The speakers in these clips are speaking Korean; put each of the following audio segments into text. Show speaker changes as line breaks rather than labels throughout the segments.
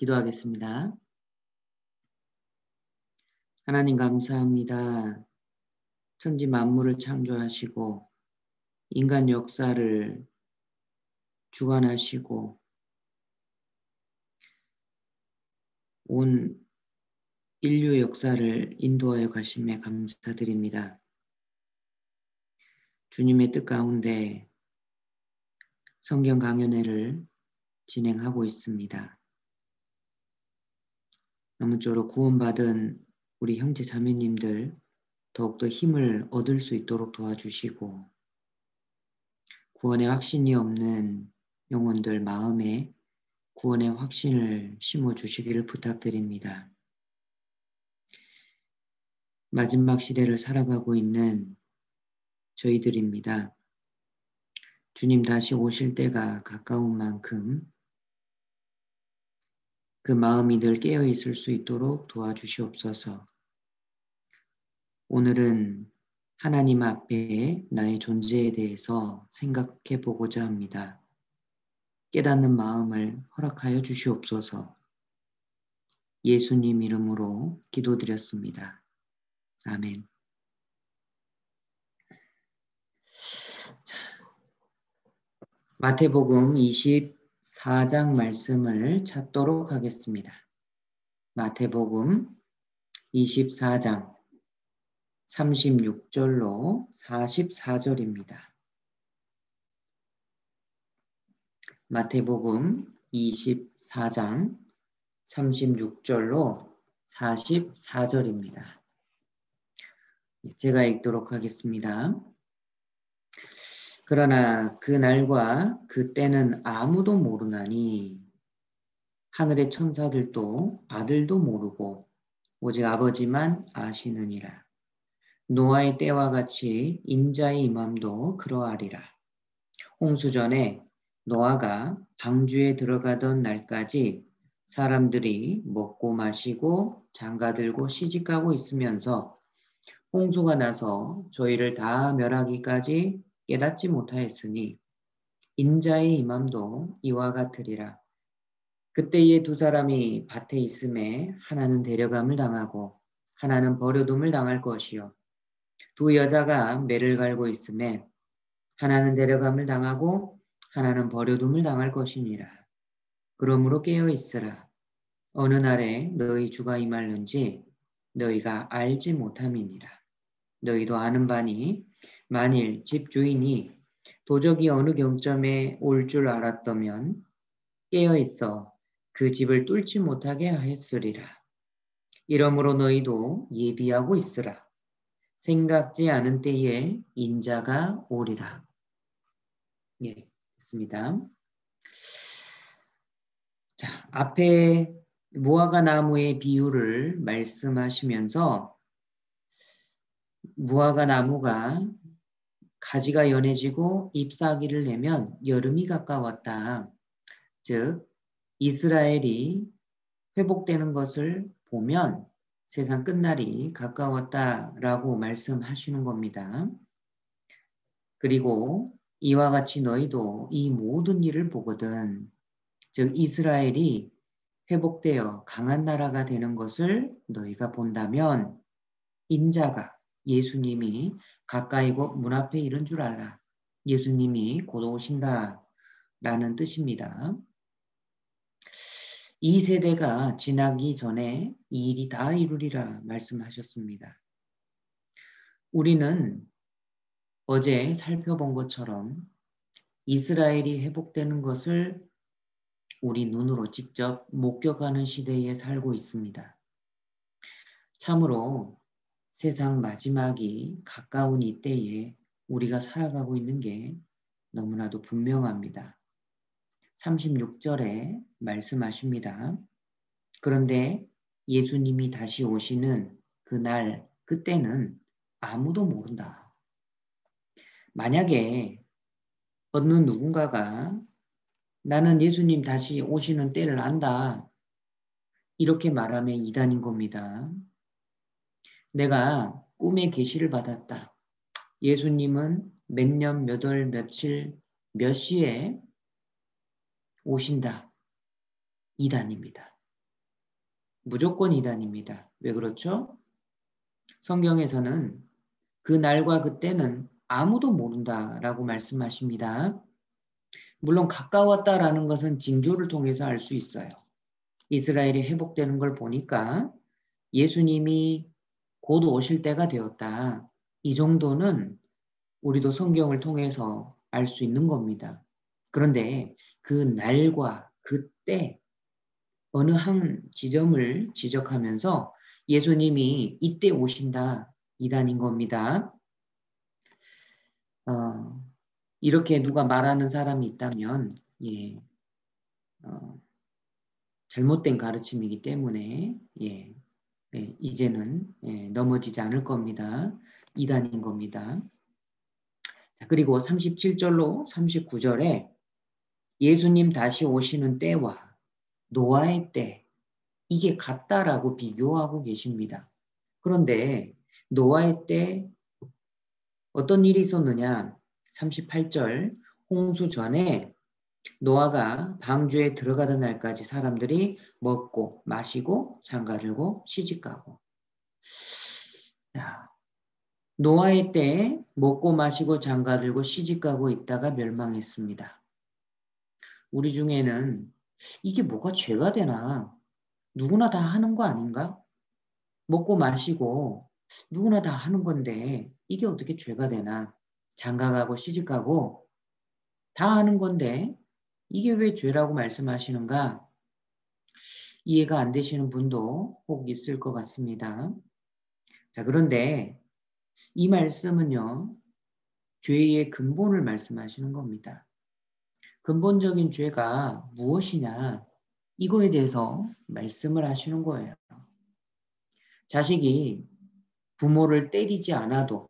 기도하겠습니다. 하나님 감사합니다. 천지 만물을 창조하시고 인간 역사를 주관하시고 온 인류 역사를 인도하여 가심에 감사드립니다. 주님의 뜻 가운데 성경 강연회를 진행하고 있습니다. 아무쪼록 구원받은 우리 형제 자매님들 더욱더 힘을 얻을 수 있도록 도와주시고 구원의 확신이 없는 영혼들 마음에 구원의 확신을 심어주시기를 부탁드립니다. 마지막 시대를 살아가고 있는 저희들입니다. 주님 다시 오실 때가 가까운 만큼 그 마음이 늘 깨어 있을 수 있도록 도와주시옵소서. 오늘은 하나님 앞에 나의 존재에 대해서 생각해 보고자 합니다. 깨닫는 마음을 허락하여 주시옵소서. 예수님 이름으로 기도드렸습니다. 아멘. 마태복음 24장 말씀을 찾도록 하겠습니다. 마태복음 24장 36절로 44절입니다. 마태복음 24장 36절로 44절입니다. 제가 읽도록 하겠습니다. 그러나 그 날과 그 때는 아무도 모르나니 하늘의 천사들도 아들도 모르고 오직 아버지만 아시느니라. 노아의 때와 같이 인자의 임함도 그러하리라. 홍수전에 노아가 방주에 들어가던 날까지 사람들이 먹고 마시고 장가들고 시집가고 있으면서 홍수가 나서 저희를 다 멸하기까지 깨닫지 못하였으니 인자의 임함도 이와 같으리라. 그때에 두 사람이 밭에 있음에 하나는 데려감을 당하고 하나는 버려둠을 당할 것이요. 두 여자가 매를 갈고 있음에 하나는 데려감을 당하고 하나는 버려둠을 당할 것이니라. 그러므로 깨어 있으라. 어느 날에 너희 주가 임할는지 너희가 알지 못함이니라. 너희도 아는 바니 만일 집 주인이 도적이 어느 경점에 올 줄 알았다면 깨어 있어 그 집을 뚫지 못하게 하였으리라. 이러므로 너희도 예비하고 있으라. 생각지 않은 때에 인자가 오리라. 예, 됐습니다. 자, 앞에 무화과 나무의 비유를 말씀하시면서 무화과 나무가 가지가 연해지고 잎사귀를 내면 여름이 가까웠다. 즉 이스라엘이 회복되는 것을 보면 세상 끝날이 가까웠다라고 말씀하시는 겁니다. 그리고 이와 같이 너희도 이 모든 일을 보거든. 즉 이스라엘이 회복되어 강한 나라가 되는 것을 너희가 본다면 인자가 예수님이 가까이 곧 문 앞에 이른 줄 알라. 예수님이 곧 오신다라는 뜻입니다. 이 세대가 지나기 전에 이 일이 다 이루리라 말씀하셨습니다. 우리는 어제 살펴본 것처럼 이스라엘이 회복되는 것을 우리 눈으로 직접 목격하는 시대에 살고 있습니다. 참으로 세상 마지막이 가까운 이때에 우리가 살아가고 있는 게 너무나도 분명합니다. 36절에 말씀하십니다. 그런데 예수님이 다시 오시는 그날, 그때는 아무도 모른다. 만약에 어느 누군가가 나는 예수님 다시 오시는 때를 안다. 이렇게 말하면 이단인 겁니다. 내가 꿈에 계시를 받았다. 예수님은 몇 년, 몇 월, 며칠, 몇 시에 오신다. 이단입니다. 무조건 이단입니다. 왜 그렇죠? 성경에서는 그 날과 그때는 아무도 모른다라고 말씀하십니다. 물론 가까웠다라는 것은 징조를 통해서 알 수 있어요. 이스라엘이 회복되는 걸 보니까 예수님이 곧 오실 때가 되었다. 이 정도는 우리도 성경을 통해서 알 수 있는 겁니다. 그런데 그 날과 그때 어느 한 지점을 지적하면서 예수님이 이때 오신다. 이단인 겁니다. 이렇게 누가 말하는 사람이 있다면 예, 잘못된 가르침이기 때문에 이제는 넘어지지 않을 겁니다. 이단인 겁니다. 자, 그리고 37절로 39절에 예수님 다시 오시는 때와 노아의 때 이게 같다라고 비교하고 계십니다. 그런데 노아의 때 어떤 일이 있었느냐? 38절 홍수 전에 노아가 방주에 들어가던 날까지 사람들이 먹고 마시고 장가들고 시집가고. 노아의 때 먹고 마시고 장가들고 시집가고 있다가 멸망했습니다. 우리 중에는 이게 뭐가 죄가 되나? 누구나 다 하는 거 아닌가? 먹고 마시고 누구나 다 하는 건데 이게 어떻게 죄가 되나? 장가가고 시집가고 다 하는 건데 이게 왜 죄라고 말씀하시는가? 이해가 안 되시는 분도 혹 있을 것 같습니다. 자, 그런데 이 말씀은요, 죄의 근본을 말씀하시는 겁니다. 근본적인 죄가 무엇이냐? 이거에 대해서 말씀을 하시는 거예요. 자식이 부모를 때리지 않아도,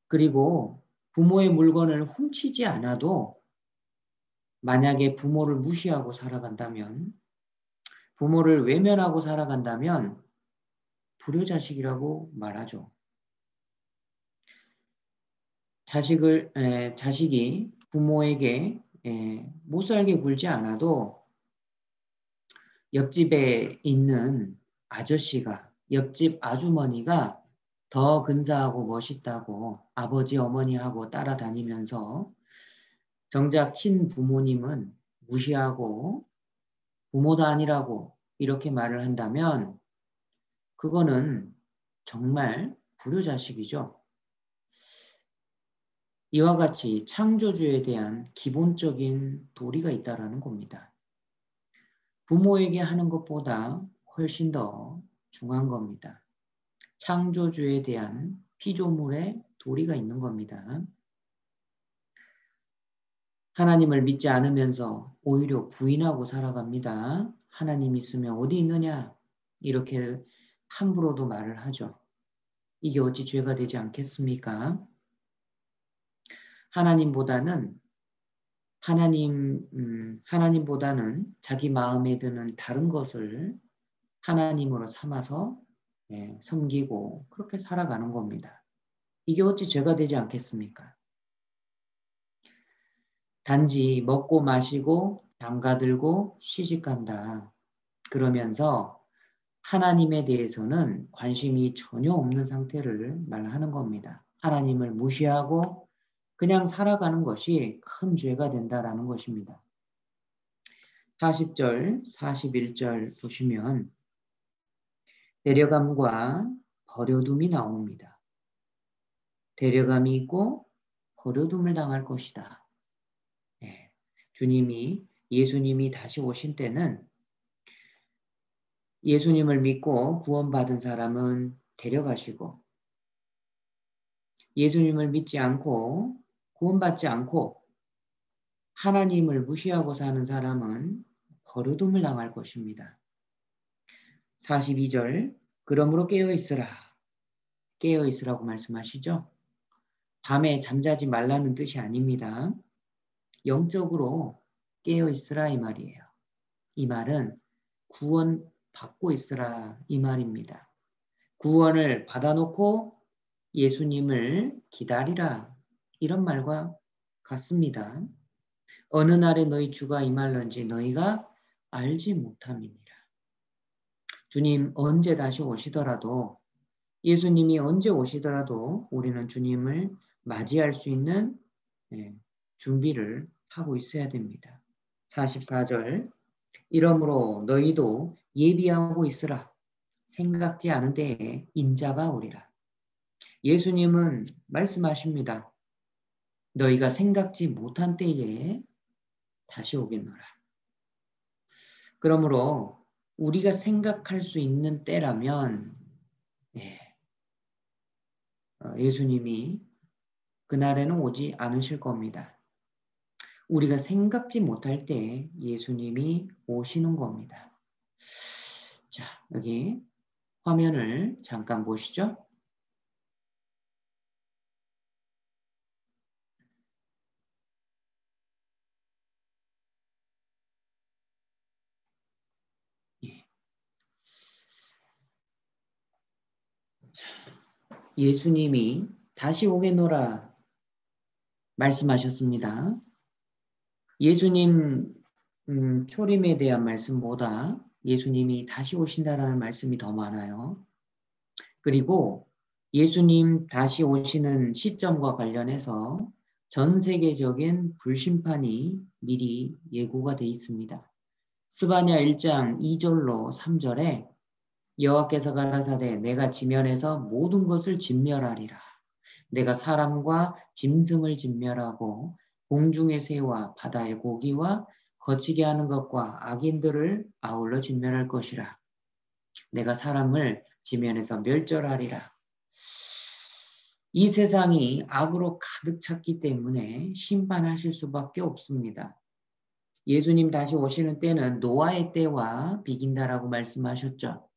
그리고 부모의 물건을 훔치지 않아도 만약에 부모를 무시하고 살아간다면, 부모를 외면하고 살아간다면 불효자식이라고 말하죠. 자식이 부모에게 못 살게 굴지 않아도 옆집에 있는 아저씨가, 옆집 아주머니가 더 근사하고 멋있다고 아버지, 어머니하고 따라다니면서 정작 친부모님은 무시하고 부모도 아니라고 이렇게 말을 한다면 그거는 정말 불효자식이죠. 이와 같이 창조주에 대한 기본적인 도리가 있다라는 겁니다. 부모에게 하는 것보다 훨씬 더 중요한 겁니다. 창조주에 대한 피조물의 도리가 있는 겁니다. 하나님을 믿지 않으면서 오히려 부인하고 살아갑니다. 하나님 있으면 어디 있느냐? 이렇게 함부로도 말을 하죠. 이게 어찌 죄가 되지 않겠습니까? 하나님보다는 자기 마음에 드는 다른 것을 하나님으로 삼아서 섬기고 그렇게 살아가는 겁니다. 이게 어찌 죄가 되지 않겠습니까? 단지 먹고 마시고 장가들고 시집간다. 그러면서 하나님에 대해서는 관심이 전혀 없는 상태를 말하는 겁니다. 하나님을 무시하고 그냥 살아가는 것이 큰 죄가 된다라는 것입니다. 40절, 41절 보시면 데려감과 버려둠이 나옵니다. 데려감이 있고 버려둠을 당할 것이다. 예수님이 다시 오신 때는 예수님을 믿고 구원받은 사람은 데려가시고 예수님을 믿지 않고 구원받지 않고 하나님을 무시하고 사는 사람은 버려둠을 당할 것입니다. 42절 그러므로 깨어있으라. 깨어있으라고 말씀하시죠. 밤에 잠자지 말라는 뜻이 아닙니다. 영적으로 깨어있으라 이 말이에요. 이 말은 구원 받고 있으라 이 말입니다. 구원을 받아놓고 예수님을 기다리라 이런 말과 같습니다. 어느 날에 너희 주가 임할런지 너희가 알지 못함이니라. 주님 언제 다시 오시더라도 예수님이 언제 오시더라도 우리는 주님을 맞이할 수 있는 준비를 하고 있어야 됩니다. 44절 이러므로 너희도 예비하고 있으라. 생각지 않은 때에 인자가 오리라. 예수님은 말씀하십니다. 너희가 생각지 못한 때에 다시 오겠노라. 그러므로 우리가 생각할 수 있는 때라면 예수님이 그날에는 오지 않으실 겁니다. 우리가 생각지 못할 때 예수님이 오시는 겁니다. 자, 여기 화면을 잠깐 보시죠. 예. 자, 예수님이 다시 오겠노라 말씀하셨습니다. 예수님 초림에 대한 말씀보다 예수님이 다시 오신다라는 말씀이 더 많아요. 그리고 예수님 다시 오시는 시점과 관련해서 전 세계적인 불심판이 미리 예고가 되어 있습니다. 스바냐 1장 2절로 3절에 여호와께서 가라사대 내가 지면에서 모든 것을 진멸하리라. 내가 사람과 짐승을 진멸하고 공중의 새와 바다의 고기와 거치게 하는 것과 악인들을 아울러 진멸할 것이라. 내가 사람을 지면에서 멸절하리라. 이 세상이 악으로 가득 찼기 때문에 심판하실 수밖에 없습니다. 예수님 다시 오시는 때는 노아의 때와 비긴다라고 말씀하셨죠.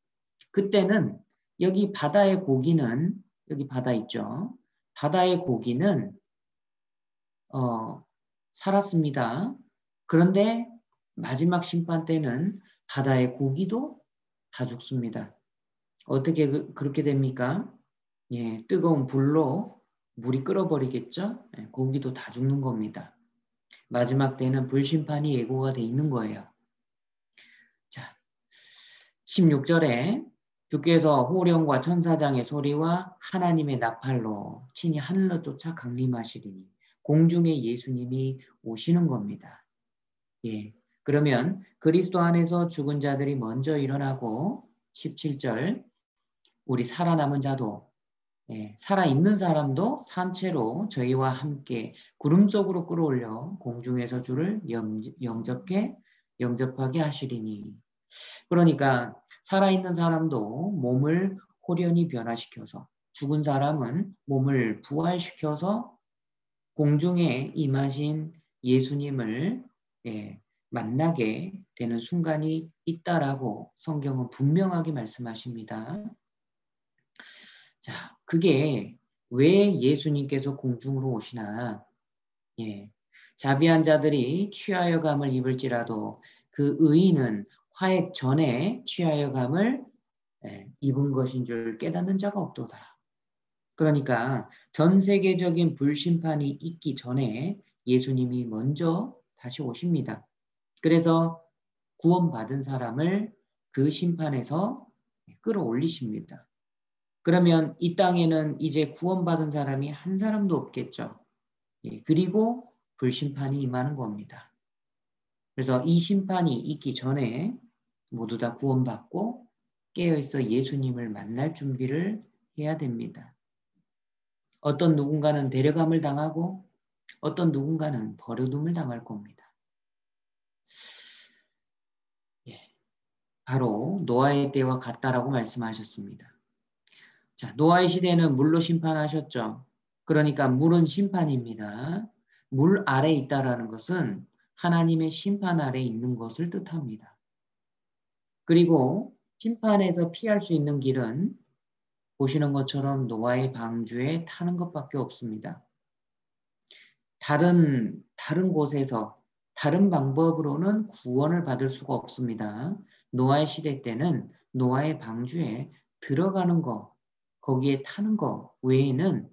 그때는 여기 바다의 고기는 여기 바다 있죠. 바다의 고기는 살았습니다. 그런데 마지막 심판 때는 바다의 고기도 다 죽습니다. 어떻게 그렇게 됩니까? 예, 뜨거운 불로 물이 끓어버리겠죠? 예, 고기도 다 죽는 겁니다. 마지막 때는 불심판이 예고가 돼 있는 거예요. 자, 16절에 주께서 호령과 천사장의 소리와 하나님의 나팔로 친히 하늘로 쫓아 강림하시리니 공중에 예수님이 오시는 겁니다. 예, 그러면 그리스도 안에서 죽은 자들이 먼저 일어나고 17절 우리 살아남은 자도 살아있는 사람도 산채로 저희와 함께 구름 속으로 끌어올려 공중에서 주를 영접하게 하시리니. 그러니까 살아있는 사람도 몸을 호련히 변화시켜서 죽은 사람은 몸을 부활시켜서 공중에 임하신 예수님을 만나게 되는 순간이 있다라고 성경은 분명하게 말씀하십니다. 자, 그게 왜 예수님께서 공중으로 오시나? 자비한 자들이 취하여감을 입을지라도 그 의인은 화액 전에 취하여감을 입은 것인 줄 깨닫는 자가 없도다. 그러니까 전 세계적인 불심판이 있기 전에 예수님이 먼저 다시 오십니다. 그래서 구원받은 사람을 그 심판에서 끌어올리십니다. 그러면 이 땅에는 이제 구원받은 사람이 한 사람도 없겠죠. 그리고 불심판이 임하는 겁니다. 그래서 이 심판이 있기 전에 모두 다 구원받고 깨어있어 예수님을 만날 준비를 해야 됩니다. 어떤 누군가는 데려감을 당하고 어떤 누군가는 버려둠을 당할 겁니다. 바로 노아의 때와 같다라고 말씀하셨습니다. 자, 노아의 시대는 물로 심판하셨죠. 그러니까 물은 심판입니다. 물 아래에 있다라는 것은 하나님의 심판 아래에 있는 것을 뜻합니다. 그리고 심판에서 피할 수 있는 길은 보시는 것처럼 노아의 방주에 타는 것밖에 없습니다. 다른 곳에서 다른 방법으로는 구원을 받을 수가 없습니다. 노아의 시대 때는 노아의 방주에 들어가는 거, 거기에 타는 거 외에는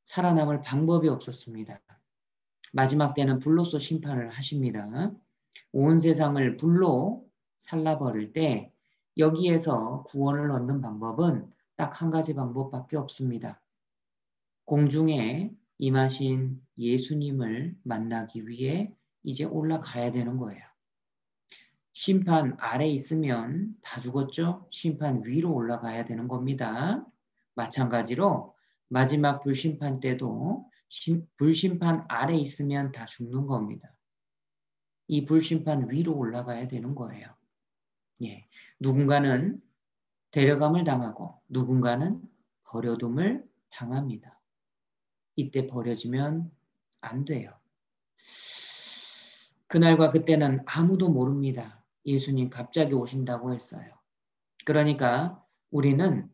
살아남을 방법이 없었습니다. 마지막 때는 불로서 심판을 하십니다. 온 세상을 불로 살라버릴 때 여기에서 구원을 얻는 방법은 딱 한 가지 방법밖에 없습니다. 공중에 임하신 예수님을 만나기 위해 이제 올라가야 되는 거예요. 심판 아래 있으면 다 죽었죠? 심판 위로 올라가야 되는 겁니다. 마찬가지로 마지막 불심판 때도 불심판 아래 있으면 다 죽는 겁니다. 이 불심판 위로 올라가야 되는 거예요. 예. 누군가는 데려감을 당하고 누군가는 버려둠을 당합니다. 이때 버려지면 안 돼요. 그날과 그때는 아무도 모릅니다. 예수님 갑자기 오신다고 했어요. 그러니까 우리는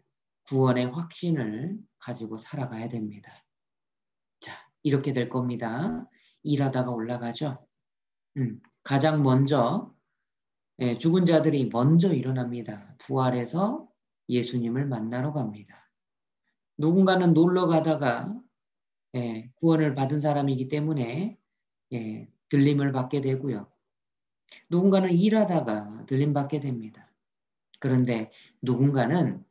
구원의 확신을 가지고 살아가야 됩니다. 자, 이렇게 될 겁니다. 일하다가 올라가죠. 가장 먼저 죽은 자들이 먼저 일어납니다. 부활해서 예수님을 만나러 갑니다. 누군가는 놀러 가다가 구원을 받은 사람이기 때문에 들림을 받게 되고요. 누군가는 일하다가 들림 받게 됩니다. 그런데 누군가는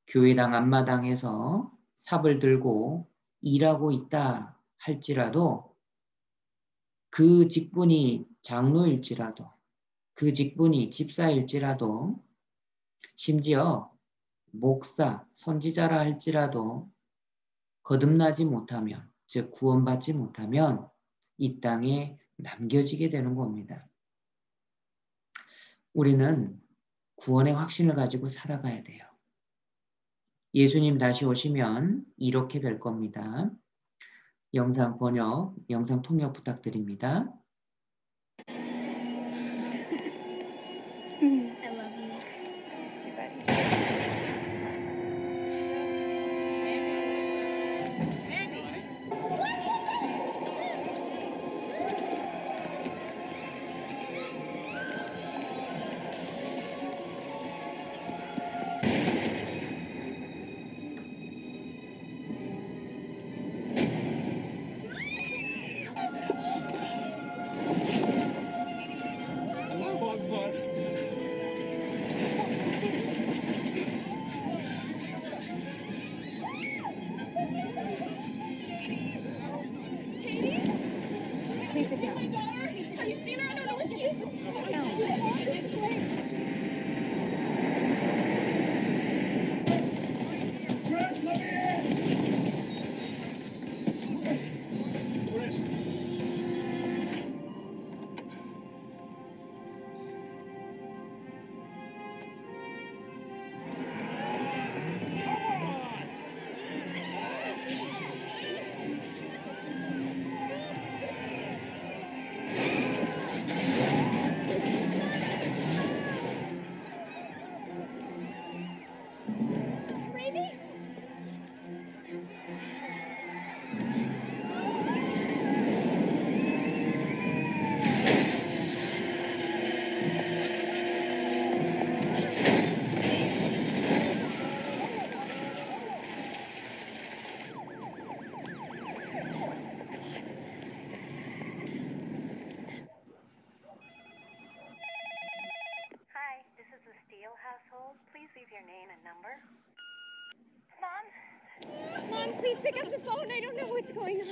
교회당 앞마당에서 삽을 들고 일하고 있다 할지라도 그 직분이 장로일지라도 그 직분이 집사일지라도 심지어 목사, 선지자라 할지라도 거듭나지 못하면, 즉 구원받지 못하면 이 땅에 남겨지게 되는 겁니다. 우리는 구원의 확신을 가지고 살아가야 돼요. 예수님 다시 오시면 이렇게 될 겁니다. 영상 번역, 영상 통역 부탁드립니다.
I love you. It's too bad. Please sit down.
My daughter? Have you seen her? I don't know what she is. Baby?
Hi, this is the Steele household. Please leave your name and number. Mom?
Mom, please pick up the phone. I don't know what's going on.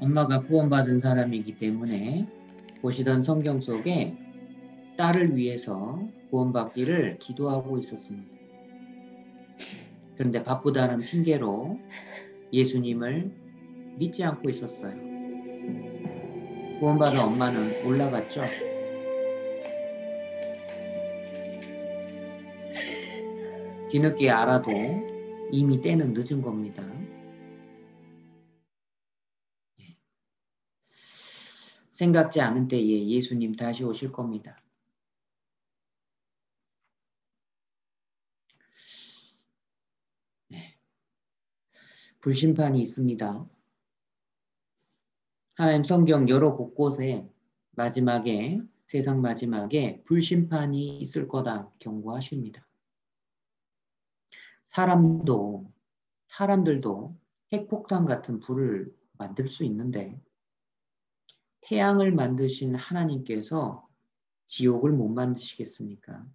엄마가 구원받은 사람이기 때문에 보시던 성경 속에 딸을 위해서 구원받기를 기도하고 있었습니다. 그런데 바쁘다는 핑계로 예수님을 믿지 않고 있었어요. 구원받은 엄마는 올라갔죠. 뒤늦게 알아도 이미 때는 늦은 겁니다. 생각지 않은 때에 예수님 다시 오실 겁니다. 네. 불심판이 있습니다. 하나님 성경 여러 곳곳에 마지막에 세상 마지막에 불심판이 있을 거다 경고하십니다. 사람들도 핵폭탄 같은 불을 만들 수 있는데 태양을 만드신 하나님께서 지옥을 못 만드시겠습니까?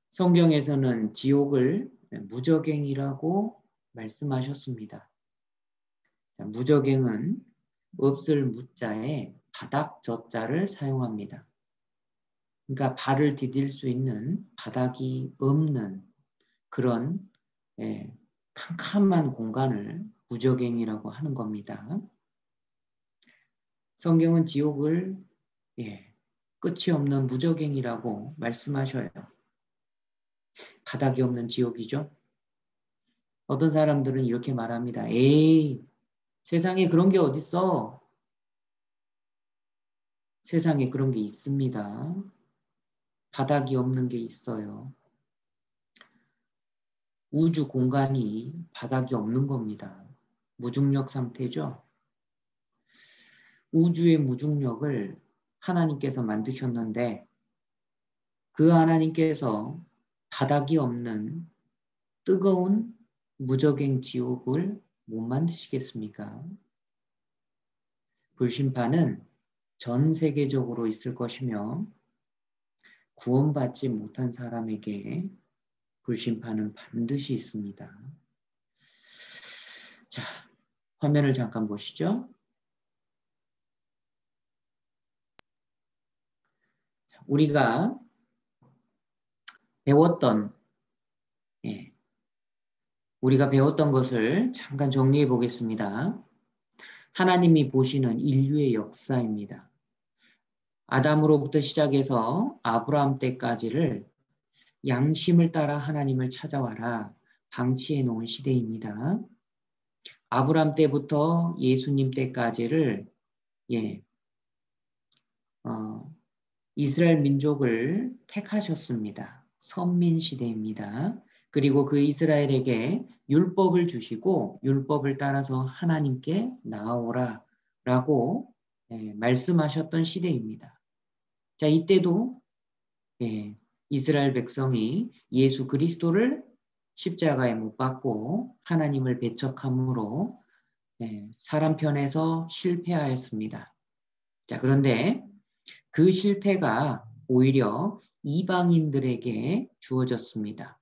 성경에서는 지옥을 무저갱이라고 말씀하셨습니다. 무저갱은 없을 무자에 바닥 저자를 사용합니다. 그러니까 발을 디딜 수 있는 바닥이 없는 그런 캄캄한 공간을 무저갱이라고 하는 겁니다. 성경은 지옥을 끝이 없는 무저갱이라고 말씀하셔요. 바닥이 없는 지옥이죠. 어떤 사람들은 이렇게 말합니다. 에이, 세상에 그런 게 어딨어? 세상에 그런 게 있습니다. 바닥이 없는 게 있어요. 우주 공간이 바닥이 없는 겁니다. 무중력 상태죠. 우주의 무중력을 하나님께서 만드셨는데 그 하나님께서 바닥이 없는 뜨거운 무저갱 지옥을 못 만드시겠습니까? 불심판은 전 세계적으로 있을 것이며 구원받지 못한 사람에게 불심판은 반드시 있습니다. 자, 화면을 잠깐 보시죠. 우리가 배웠던 것을 잠깐 정리해 보겠습니다. 하나님이 보시는 인류의 역사입니다. 아담으로부터 시작해서 아브라함 때까지를 양심을 따라 하나님을 찾아와라 방치해 놓은 시대입니다. 아브라함 때부터 예수님 때까지를 이스라엘 민족을 택하셨습니다. 선민 시대입니다. 그리고 그 이스라엘에게 율법을 주시고 율법을 따라서 하나님께 나아오라 라고 말씀하셨던 시대입니다. 자, 이때도 이스라엘 백성이 예수 그리스도를 십자가에 못 박고 하나님을 배척함으로 사람 편에서 실패하였습니다. 자, 그런데 그 실패가 오히려 이방인들에게 주어졌습니다.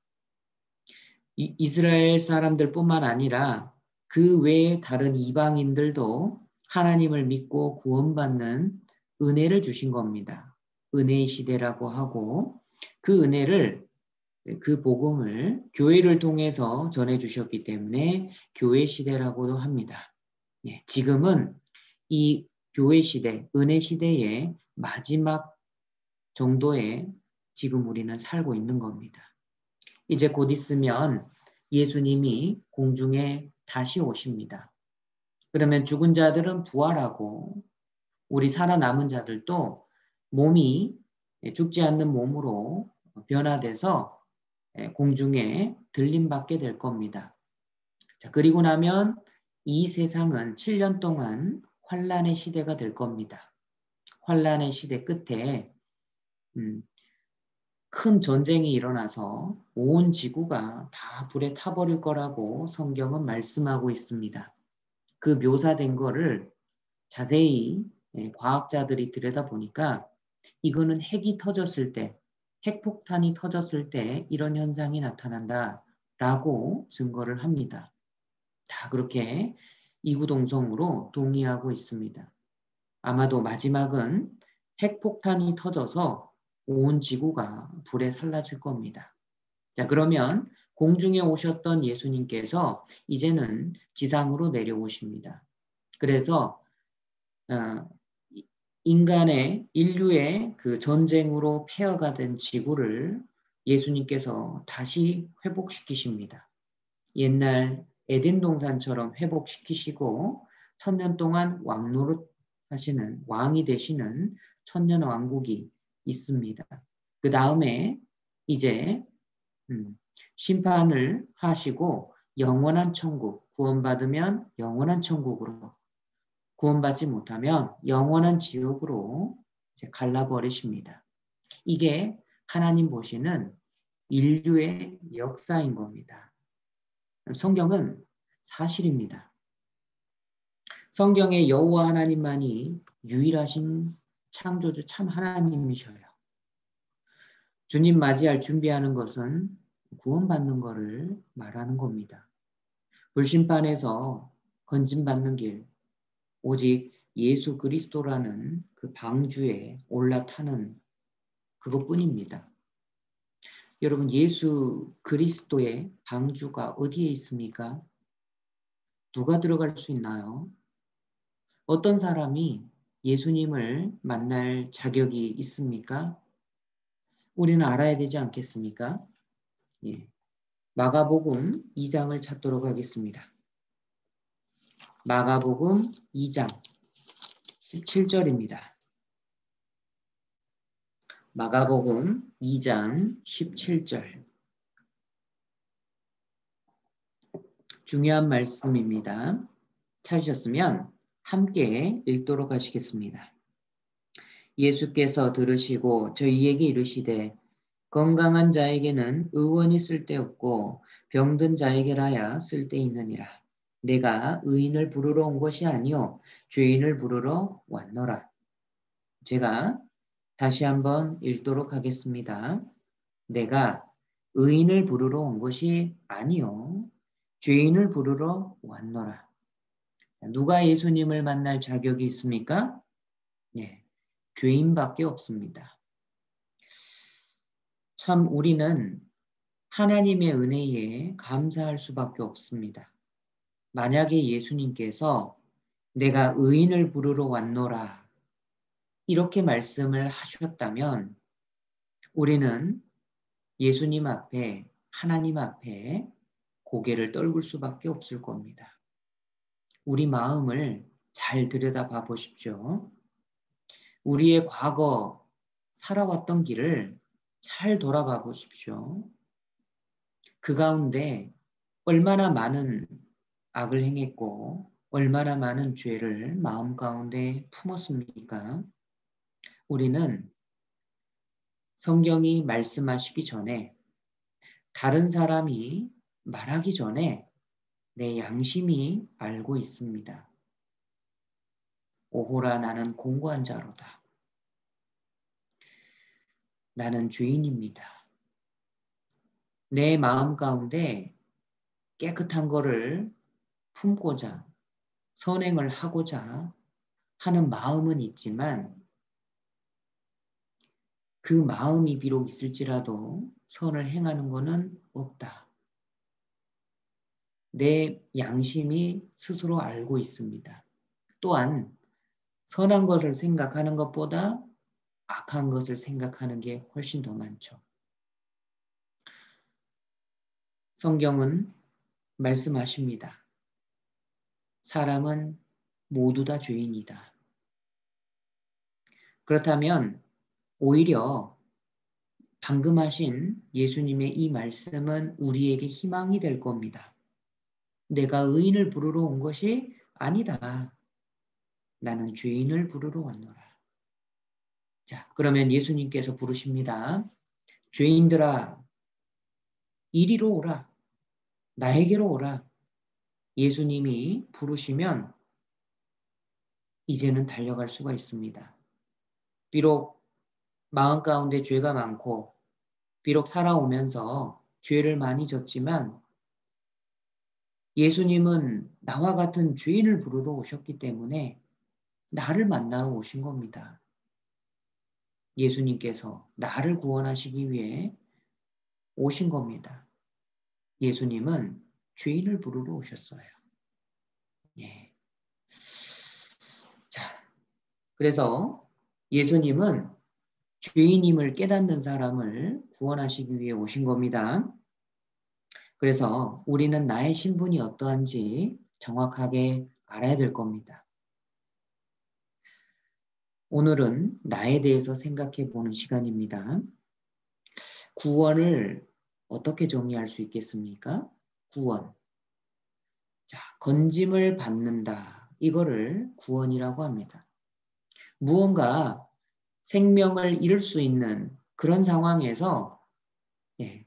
이스라엘 사람들뿐만 아니라 그 외에 다른 이방인들도 하나님을 믿고 구원받는 은혜를 주신 겁니다. 은혜의 시대라고 하고 그 은혜를 그 복음을 교회를 통해서 전해주셨기 때문에 교회 시대라고도 합니다. 지금은 이 교회 시대, 은혜 시대의 마지막 정도에 지금 우리는 살고 있는 겁니다. 이제 곧 있으면 예수님이 공중에 다시 오십니다. 그러면 죽은 자들은 부활하고 우리 살아남은 자들도 몸이 죽지 않는 몸으로 변화돼서 공중에 들림받게 될 겁니다. 자, 그리고 나면 이 세상은 7년 동안 환란의 시대가 될 겁니다. 환란의 시대 끝에 큰 전쟁이 일어나서 온 지구가 다 불에 타버릴 거라고 성경은 말씀하고 있습니다. 그 묘사된 거를 자세히 과학자들이 들여다보니까 이거는 핵이 터졌을 때, 핵폭탄이 터졌을 때 이런 현상이 나타난다라고 증거를 합니다. 다 그렇게 이구동성으로 동의하고 있습니다. 아마도 마지막은 핵폭탄이 터져서 온 지구가 불에 살라질 겁니다. 자, 그러면 공중에 오셨던 예수님께서 이제는 지상으로 내려오십니다. 그래서 인류의 그 전쟁으로 폐허가 된 지구를 예수님께서 다시 회복시키십니다. 옛날 에덴 동산처럼 회복시키시고 1000년 동안 왕노릇 하시는 왕이 되시는 천년 왕국이 있습니다. 그 다음에 이제 심판을 하시고 영원한 천국, 구원받으면 영원한 천국으로, 구원받지 못하면 영원한 지옥으로 이제 갈라버리십니다. 이게 하나님 보시는 인류의 역사인 겁니다. 성경은 사실입니다. 성경의 여호와 하나님만이 유일하신 창조주 참 하나님이셔요. 주님 맞이할 준비하는 것은 구원받는 것을 말하는 겁니다. 불심판에서 건진받는 길, 오직 예수 그리스도라는 그 방주에 올라타는 그것뿐입니다. 여러분, 예수 그리스도의 방주가 어디에 있습니까? 누가 들어갈 수 있나요? 어떤 사람이 예수님을 만날 자격이 있습니까? 우리는 알아야 되지 않겠습니까? 예. 마가복음 2장을 찾도록 하겠습니다. 마가복음 2장 17절입니다. 마가복음 2장 17절. 중요한 말씀입니다. 찾으셨으면 함께 읽도록 하시겠습니다. 예수께서 들으시고 저희에게 이르시되 건강한 자에게는 의원이 쓸데없고 병든 자에게라야 쓸데있느니라. 내가 의인을 부르러 온 것이 아니요 죄인을 부르러 왔노라. 제가 다시 한번 읽도록 하겠습니다. 내가 의인을 부르러 온 것이 아니요 죄인을 부르러 왔노라. 누가 예수님을 만날 자격이 있습니까? 네, 죄인밖에 없습니다. 참 우리는 하나님의 은혜에 감사할 수밖에 없습니다. 만약에 예수님께서 내가 의인을 부르러 왔노라 이렇게 말씀을 하셨다면 우리는 예수님 앞에, 하나님 앞에 고개를 떨굴 수밖에 없을 겁니다. 우리 마음을 잘 들여다봐 보십시오. 우리의 과거 살아왔던 길을 잘 돌아봐 보십시오. 그 가운데 얼마나 많은 악을 행했고 얼마나 많은 죄를 마음 가운데 품었습니까? 우리는 성경이 말씀하시기 전에 다른 사람이 말하기 전에 내 양심이 알고 있습니다. 오호라 나는 공고한 자로다. 나는 죄인입니다. 내 마음 가운데 깨끗한 거를 품고자 선행을 하고자 하는 마음은 있지만 그 마음이 비록 있을지라도 선을 행하는 것은 없다. 내 양심이 스스로 알고 있습니다. 또한 선한 것을 생각하는 것보다 악한 것을 생각하는 게 훨씬 더 많죠. 성경은 말씀하십니다. 사람은 모두 다 죄인이다. 그렇다면 오히려 방금 하신 예수님의 이 말씀은 우리에게 희망이 될 겁니다. 내가 의인을 부르러 온 것이 아니다. 나는 죄인을 부르러 왔노라. 자, 그러면 예수님께서 부르십니다. 죄인들아, 이리로 오라. 나에게로 오라. 예수님이 부르시면 이제는 달려갈 수가 있습니다. 비록 마음 가운데 죄가 많고 비록 살아오면서 죄를 많이 졌지만 예수님은 나와 같은 죄인을 부르러 오셨기 때문에 나를 만나러 오신 겁니다. 예수님께서 나를 구원하시기 위해 오신 겁니다. 예수님은 죄인을 부르러 오셨어요. 예. 자, 그래서 예수님은 죄인임을 깨닫는 사람을 구원하시기 위해 오신 겁니다. 그래서 우리는 나의 신분이 어떠한지 정확하게 알아야 될 겁니다. 오늘은 나에 대해서 생각해 보는 시간입니다. 구원을 어떻게 정의할 수 있겠습니까? 구원. 자, 건짐을 받는다. 이거를 구원이라고 합니다. 무언가 생명을 잃을 수 있는 그런 상황에서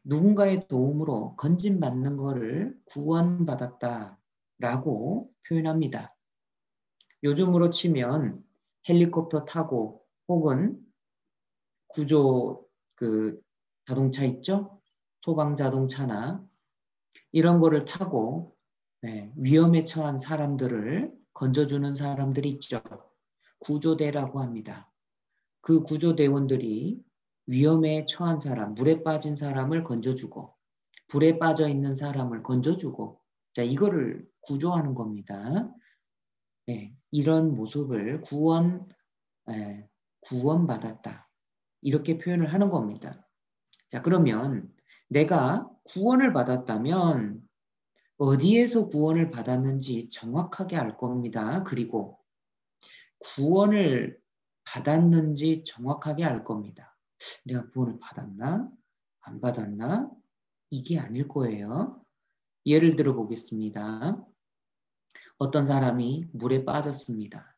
누군가의 도움으로 건짐받는 것을 구원받았다라고 표현합니다. 요즘으로 치면 헬리콥터 타고 혹은 구조 자동차 있죠? 소방 자동차나 이런 거를 타고 위험에 처한 사람들을 건져주는 사람들이 있죠. 구조대라고 합니다. 그 구조대원들이 위험에 처한 사람, 물에 빠진 사람을 건져주고 불에 빠져 있는 사람을 건져주고 자, 이거를 구조하는 겁니다. 이런 모습을 구원받았다. 이렇게 표현을 하는 겁니다. 자, 그러면 내가 구원을 받았다면 어디에서 구원을 받았는지 정확하게 알 겁니다. 그리고 구원을 받았는지 정확하게 알 겁니다. 내가 구원을 받았나? 안 받았나? 이게 아닐 거예요. 예를 들어 보겠습니다. 어떤 사람이 물에 빠졌습니다.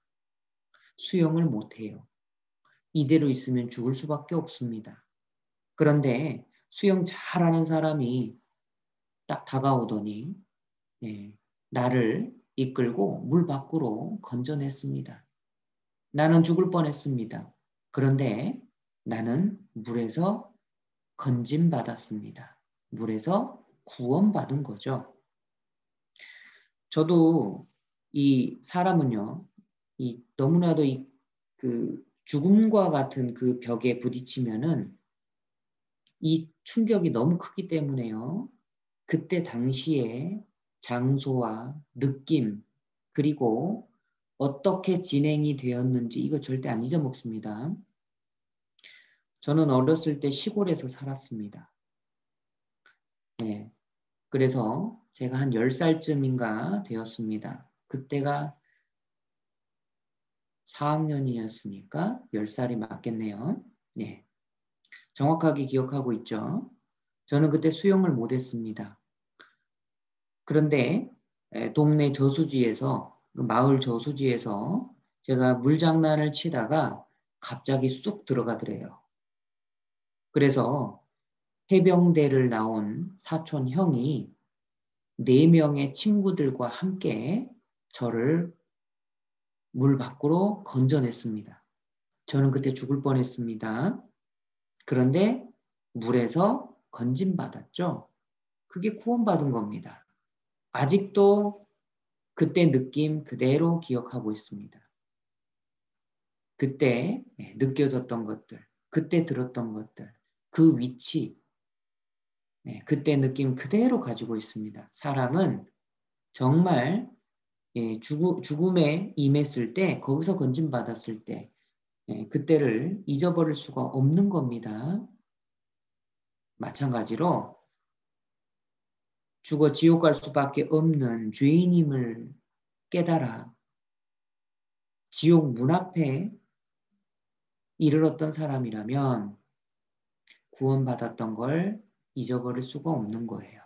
수영을 못해요. 이대로 있으면 죽을 수밖에 없습니다. 그런데 수영 잘하는 사람이 딱 다가오더니 나를 이끌고 물 밖으로 건져냈습니다. 나는 죽을 뻔했습니다. 그런데 나는 물에서 건짐받았습니다. 물에서 구원받은 거죠. 저도 이 사람은요, 너무나도 죽음과 같은 그 벽에 부딪히면은 이 충격이 너무 크기 때문에요. 그때 당시에 장소와 느낌 그리고 어떻게 진행이 되었는지 이거 절대 안 잊어먹습니다. 저는 어렸을 때 시골에서 살았습니다. 그래서 제가 한 10살쯤인가 되었습니다. 그때가 4학년이었으니까 10살이 맞겠네요. 정확하게 기억하고 있죠. 저는 그때 수영을 못했습니다. 그런데 동네 저수지에서 마을 저수지에서 제가 물장난을 치다가 갑자기 쑥 들어가더래요. 그래서 해병대를 나온 사촌 형이 4명의 친구들과 함께 저를 물 밖으로 건져냈습니다. 저는 그때 죽을 뻔했습니다. 그런데 물에서 건짐받았죠. 그게 구원받은 겁니다. 아직도 그때 느낌 그대로 기억하고 있습니다. 그때 느껴졌던 것들, 그때 들었던 것들, 그 위치, 그때 느낌 그대로 가지고 있습니다. 사람은 정말 죽음에 임했을 때, 거기서 건짐받았을 때, 그때를 잊어버릴 수가 없는 겁니다. 마찬가지로 죽어 지옥 갈 수밖에 없는 죄인임을 깨달아 지옥 문 앞에 이르렀던 사람이라면 구원받았던 걸 잊어버릴 수가 없는 거예요.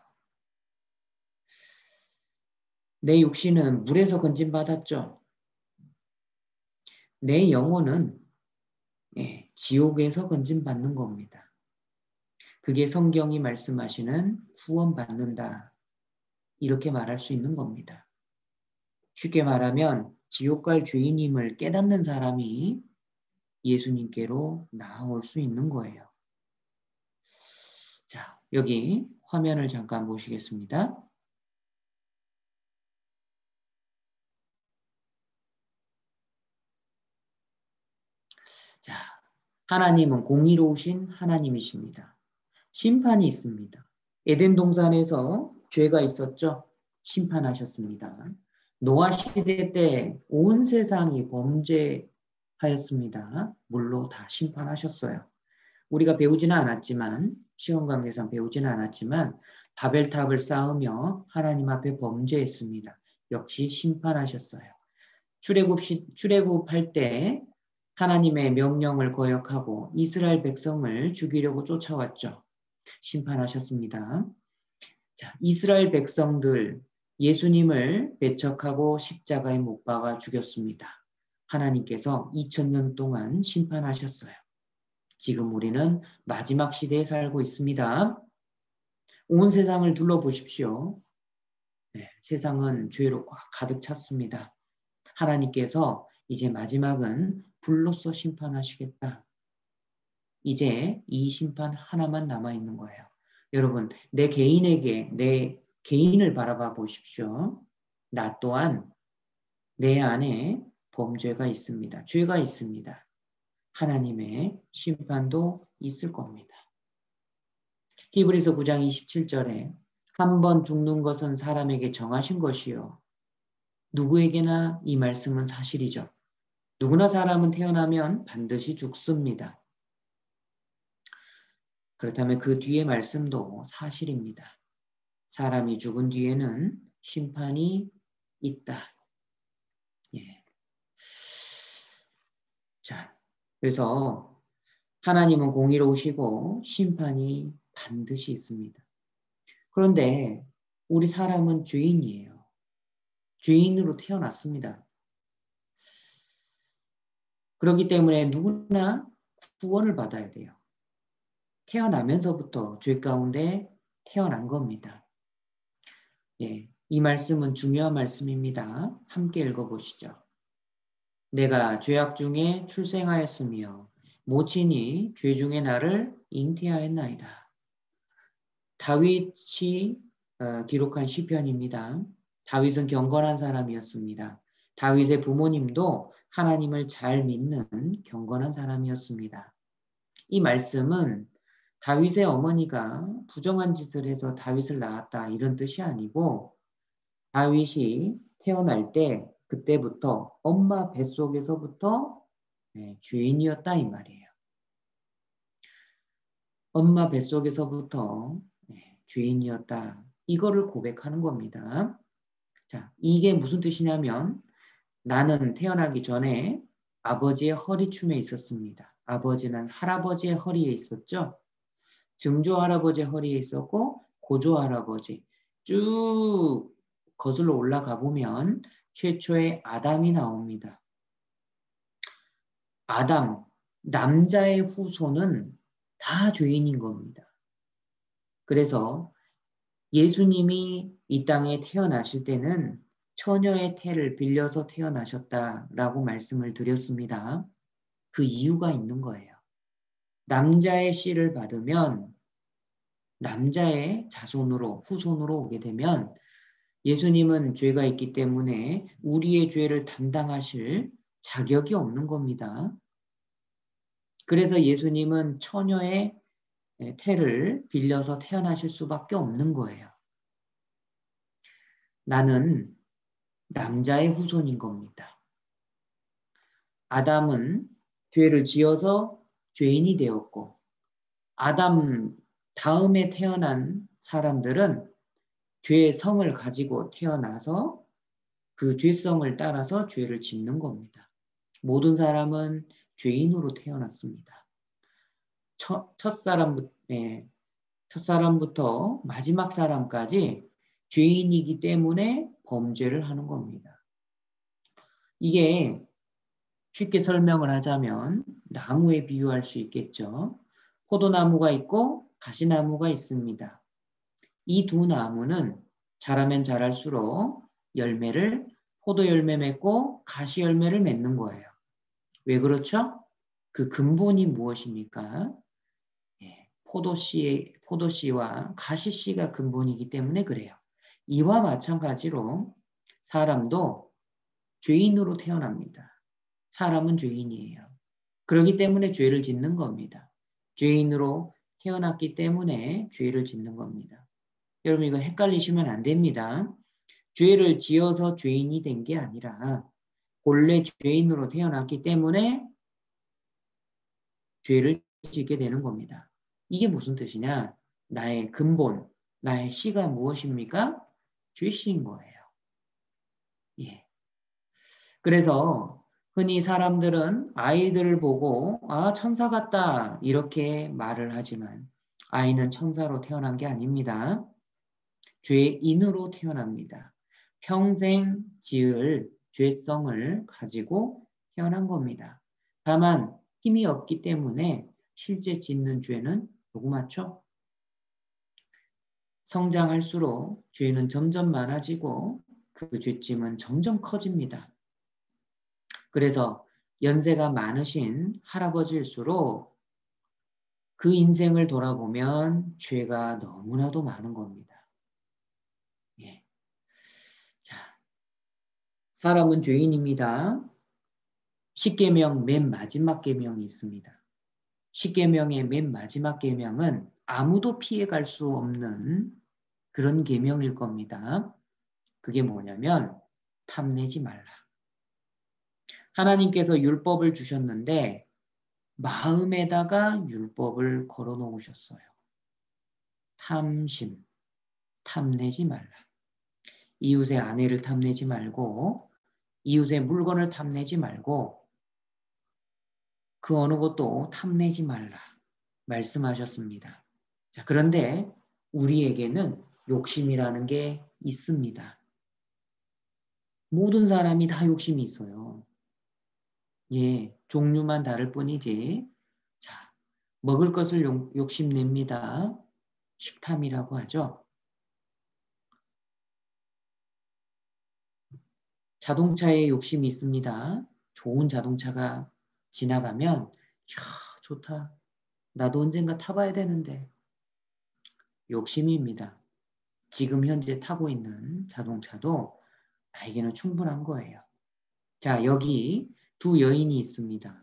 내 육신은 물에서 건짐받았죠. 내 영혼은 지옥에서 건짐받는 겁니다. 그게 성경이 말씀하시는 구원받는다. 이렇게 말할 수 있는 겁니다. 쉽게 말하면 지옥 갈 죄인임을 깨닫는 사람이 예수님께로 나아올 수 있는 거예요. 자, 여기 화면을 잠깐 보시겠습니다. 자, 하나님은 공의로우신 하나님이십니다. 심판이 있습니다. 에덴 동산에서 죄가 있었죠. 심판하셨습니다. 노아 시대 때 온 세상이 범죄하였습니다. 물로 다 심판하셨어요. 우리가 배우지는 않았지만 시험 관계상 배우지는 않았지만 바벨탑을 쌓으며 하나님 앞에 범죄했습니다. 역시 심판하셨어요. 출애굽할 때 하나님의 명령을 거역하고 이스라엘 백성을 죽이려고 쫓아왔죠. 심판하셨습니다. 자, 이스라엘 백성들 예수님을 배척하고 십자가에 못 박아 죽였습니다. 하나님께서 2000년 동안 심판하셨어요. 지금 우리는 마지막 시대에 살고 있습니다. 온 세상을 둘러보십시오. 네, 세상은 죄로 꽉 가득 찼습니다. 하나님께서 이제 마지막은 불로써 심판하시겠다. 이제 이 심판 하나만 남아있는 거예요. 여러분, 내 개인을 바라봐 보십시오. 나 또한 내 안에 범죄가 있습니다. 죄가 있습니다. 하나님의 심판도 있을 겁니다. 히브리서 9장 27절에 한 번 죽는 것은 사람에게 정하신 것이요. 누구에게나 이 말씀은 사실이죠. 누구나 사람은 태어나면 반드시 죽습니다. 그렇다면 그 뒤의 말씀도 사실입니다. 사람이 죽은 뒤에는 심판이 있다. 예. 자, 그래서 하나님은 공의로우시고 심판이 반드시 있습니다. 그런데 우리 사람은 죄인이에요. 죄인으로 태어났습니다. 그렇기 때문에 누구나 구원을 받아야 돼요. 태어나면서부터 죄 가운데 태어난 겁니다. 예, 이 말씀은 중요한 말씀입니다. 함께 읽어보시죠. 내가 죄악 중에 출생하였으며 모친이 죄 중에 나를 잉태하였나이다. 다윗이 기록한 시편입니다. 다윗은 경건한 사람이었습니다. 다윗의 부모님도 하나님을 잘 믿는 경건한 사람이었습니다. 이 말씀은 다윗의 어머니가 부정한 짓을 해서 다윗을 낳았다 이런 뜻이 아니고 다윗이 태어날 때 그때부터 엄마 뱃속에서부터 죄인이었다 이 말이에요. 엄마 뱃속에서부터 죄인이었다. 이거를 고백하는 겁니다. 자, 이게 무슨 뜻이냐면 나는 태어나기 전에 아버지의 허리춤에 있었습니다. 아버지는 할아버지의 허리에 있었죠. 증조 할아버지의 허리에 있었고 고조 할아버지 쭉 거슬러 올라가 보면 최초의 아담이 나옵니다. 아담, 남자의 후손은 다 죄인인 겁니다. 그래서 예수님이 이 땅에 태어나실 때는 처녀의 태를 빌려서 태어나셨다라고 말씀을 드렸습니다. 그 이유가 있는 거예요. 남자의 씨를 받으면 남자의 자손으로 후손으로 오게 되면 예수님은 죄가 있기 때문에 우리의 죄를 담당하실 자격이 없는 겁니다. 그래서 예수님은 처녀의 태를 빌려서 태어나실 수밖에 없는 거예요. 나는 남자의 후손인 겁니다. 아담은 죄를 지어서 죄인이 되었고 아담 다음에 태어난 사람들은 죄의 성을 가지고 태어나서 그 죄성을 따라서 죄를 짓는 겁니다. 모든 사람은 죄인으로 태어났습니다. 첫사람부터 마지막 사람까지 죄인이기 때문에 범죄를 하는 겁니다. 이게 쉽게 설명을 하자면 나무에 비유할 수 있겠죠. 포도나무가 있고 가시나무가 있습니다. 이 두 나무는 자라면 자랄수록 포도 열매 맺고 가시 열매를 맺는 거예요. 왜 그렇죠? 그 근본이 무엇입니까? 포도씨와 가시씨가 근본이기 때문에 그래요. 이와 마찬가지로 사람도 죄인으로 태어납니다. 사람은 죄인이에요. 그렇기 때문에 죄를 짓는 겁니다. 죄인으로 태어났기 때문에 죄를 짓는 겁니다. 여러분 이거 헷갈리시면 안 됩니다. 죄를 지어서 죄인이 된 게 아니라 본래 죄인으로 태어났기 때문에 죄를 짓게 되는 겁니다. 이게 무슨 뜻이냐? 나의 근본, 나의 씨가 무엇입니까? 죄씨인 거예요. 예. 그래서 흔히 사람들은 아이들을 보고 아, 천사 같다 이렇게 말을 하지만 아이는 천사로 태어난 게 아닙니다. 죄인으로 태어납니다. 평생 지을 죄성을 가지고 태어난 겁니다. 다만 힘이 없기 때문에 실제 짓는 죄는 조그맣죠. 성장할수록 죄는 점점 많아지고 그 죄짐은 점점 커집니다. 그래서 연세가 많으신 할아버지일수록 그 인생을 돌아보면 죄가 너무나도 많은 겁니다. 예. 자, 사람은 죄인입니다. 십계명 맨 마지막 계명이 있습니다. 십계명의 맨 마지막 계명은 아무도 피해갈 수 없는 그런 계명일 겁니다. 그게 뭐냐면 탐내지 말라. 하나님께서 율법을 주셨는데 마음에다가 율법을 걸어 놓으셨어요. 탐심, 탐내지 말라. 이웃의 아내를 탐내지 말고 이웃의 물건을 탐내지 말고 그 어느 것도 탐내지 말라 말씀하셨습니다. 자, 그런데 우리에게는 욕심이라는 게 있습니다. 모든 사람이 다 욕심이 있어요. 예, 종류만 다를 뿐이지. 자, 먹을 것을 욕심냅니다. 식탐이라고 하죠. 자동차에 욕심이 있습니다. 좋은 자동차가 지나가면 이야, 좋다. 나도 언젠가 타봐야 되는데. 욕심입니다. 지금 현재 타고 있는 자동차도 나에게는 충분한 거예요. 자, 여기 두 여인이 있습니다.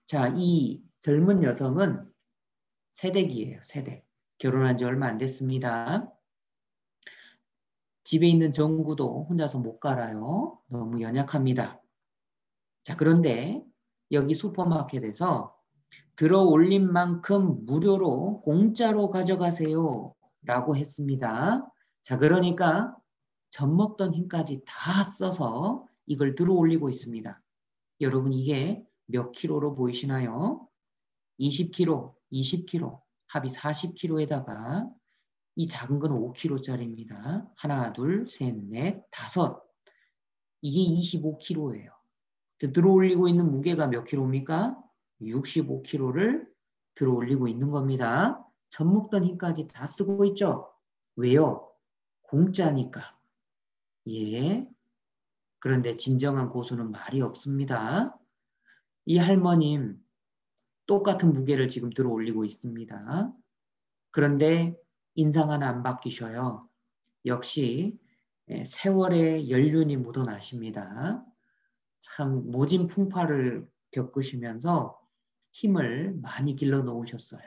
자, 이 젊은 여성은 새댁이에요. 새댁. 결혼한 지 얼마 안 됐습니다. 집에 있는 전구도 혼자서 못 갈아요. 너무 연약합니다. 자, 그런데 여기 슈퍼마켓에서 들어올린 만큼 무료로 공짜로 가져가세요 라고 했습니다. 자, 그러니까 젖먹던 힘까지 다 써서 이걸 들어올리고 있습니다. 여러분 이게 몇 킬로로 보이시나요? 20kg, 20kg, 합이 40kg에다가 이 작은 건 5kg짜리입니다. 하나, 둘, 셋, 넷, 다섯. 이게 25kg예요. 들어올리고 있는 무게가 몇 킬로입니까? 65kg를 들어올리고 있는 겁니다. 젖먹던 힘까지 다 쓰고 있죠? 왜요? 공짜니까. 예. 그런데 진정한 고수는 말이 없습니다. 이 할머님 똑같은 무게를 지금 들어올리고 있습니다. 그런데 인상 하나 안 바뀌셔요. 역시 세월의 연륜이 묻어나십니다. 참 모진 풍파를 겪으시면서 힘을 많이 길러 놓으셨어요.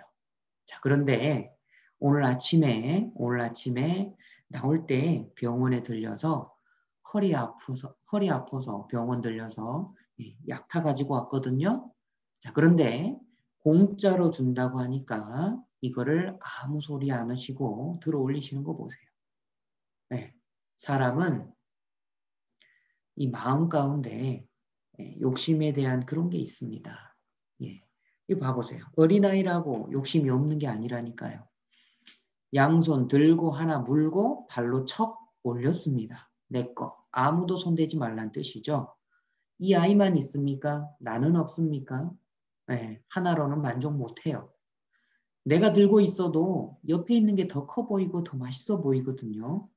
자, 그런데 오늘 아침에 나올 때 병원에 들려서 허리 아파서 병원 들려서 약 타가지고 왔거든요. 자, 그런데 공짜로 준다고 하니까 이거를 아무 소리 안 하시고 들어 올리시는 거 보세요. 네, 사람은 이 마음 가운데 욕심에 대한 그런 게 있습니다. 예, 이거 봐보세요. 어린아이라고 욕심이 없는 게 아니라니까요. 양손 들고 하나 물고 발로 척 올렸습니다. 내 거. 아무도 손대지 말란 뜻이죠. 이 아이만 있습니까? 나는 없습니까? 네, 하나로는 만족 못해요. 내가 들고 있어도 옆에 있는 게 더 커 보이고 더 맛있어 보이거든요.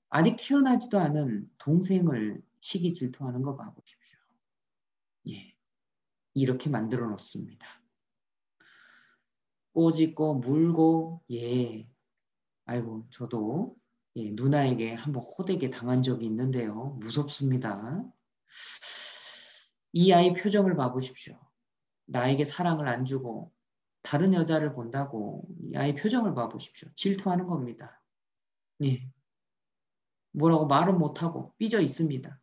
아직 태어나지도 않은 동생을 시기 질투하는 거 봐보십시오. 예, 이렇게 만들어 놓습니다. 꼬집고 물고 예, 아이고 저도 누나에게 한번 호되게 당한 적이 있는데요. 무섭습니다. 이 아이 표정을 봐보십시오. 나에게 사랑을 안 주고 다른 여자를 본다고 이 아이 표정을 봐보십시오. 질투하는 겁니다. 예, 뭐라고 말은 못하고 삐져 있습니다.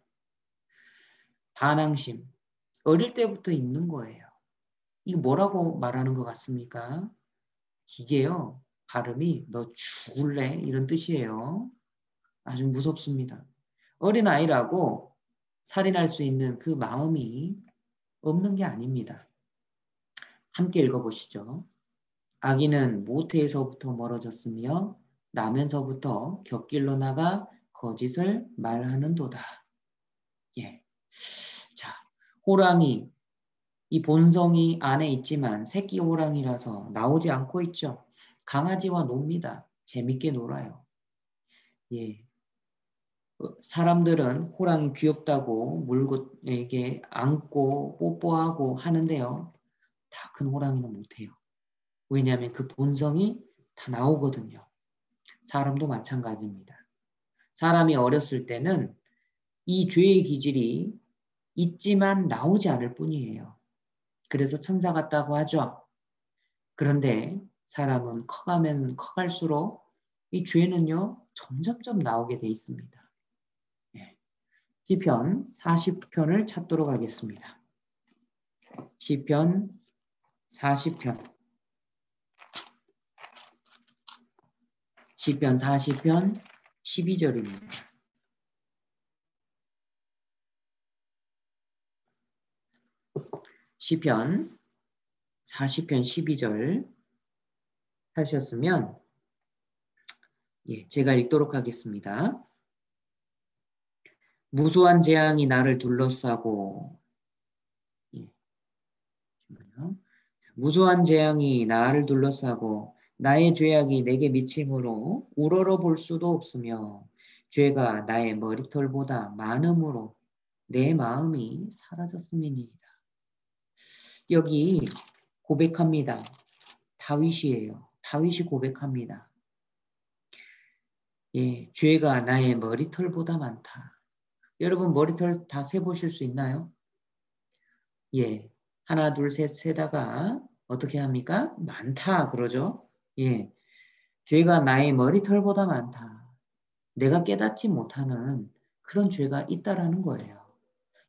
반항심. 어릴 때부터 있는 거예요. 이거 뭐라고 말하는 것 같습니까? 이게요. 발음이 너 죽을래? 이런 뜻이에요. 아주 무섭습니다. 어린아이라고 살인할 수 있는 그 마음이 없는 게 아닙니다. 함께 읽어보시죠. 악인은 모태에서부터 멀어졌으며 나면서부터 곁길로 나가 거짓을 말하는도다. 예. 자, 호랑이 이 본성이 안에 있지만 새끼 호랑이라서 나오지 않고 있죠. 강아지와 놉니다. 재밌게 놀아요. 예. 사람들은 호랑이 귀엽다고 물고 이게 안고 뽀뽀하고 하는데요. 다 큰 호랑이는 못해요. 왜냐하면 그 본성이 다 나오거든요. 사람도 마찬가지입니다. 사람이 어렸을 때는 이 죄의 기질이 있지만 나오지 않을 뿐이에요. 그래서 천사 같다고 하죠. 그런데 사람은 커가면 커갈수록 이 죄는요 점점점 나오게 돼 있습니다. 예. 시편 40편을 찾도록 하겠습니다. 시편 40편. 시편 40편 12절입니다. 시편 40편 12절 하셨으면 예, 제가 읽도록 하겠습니다. 무수한 재앙이 나를 둘러싸고 예, 무수한 재앙이 나를 둘러싸고 나의 죄악이 내게 미침으로 우러러 볼 수도 없으며 죄가 나의 머리털보다 많음으로 내 마음이 사라졌음이니이다. 여기 고백합니다. 다윗이에요. 다윗이 고백합니다. 예, 죄가 나의 머리털보다 많다. 여러분 머리털 다 세보실 수 있나요? 예, 하나, 둘, 셋 세다가 어떻게 합니까? 많다 그러죠. 예, 죄가 나의 머리털보다 많다. 내가 깨닫지 못하는 그런 죄가 있다라는 거예요.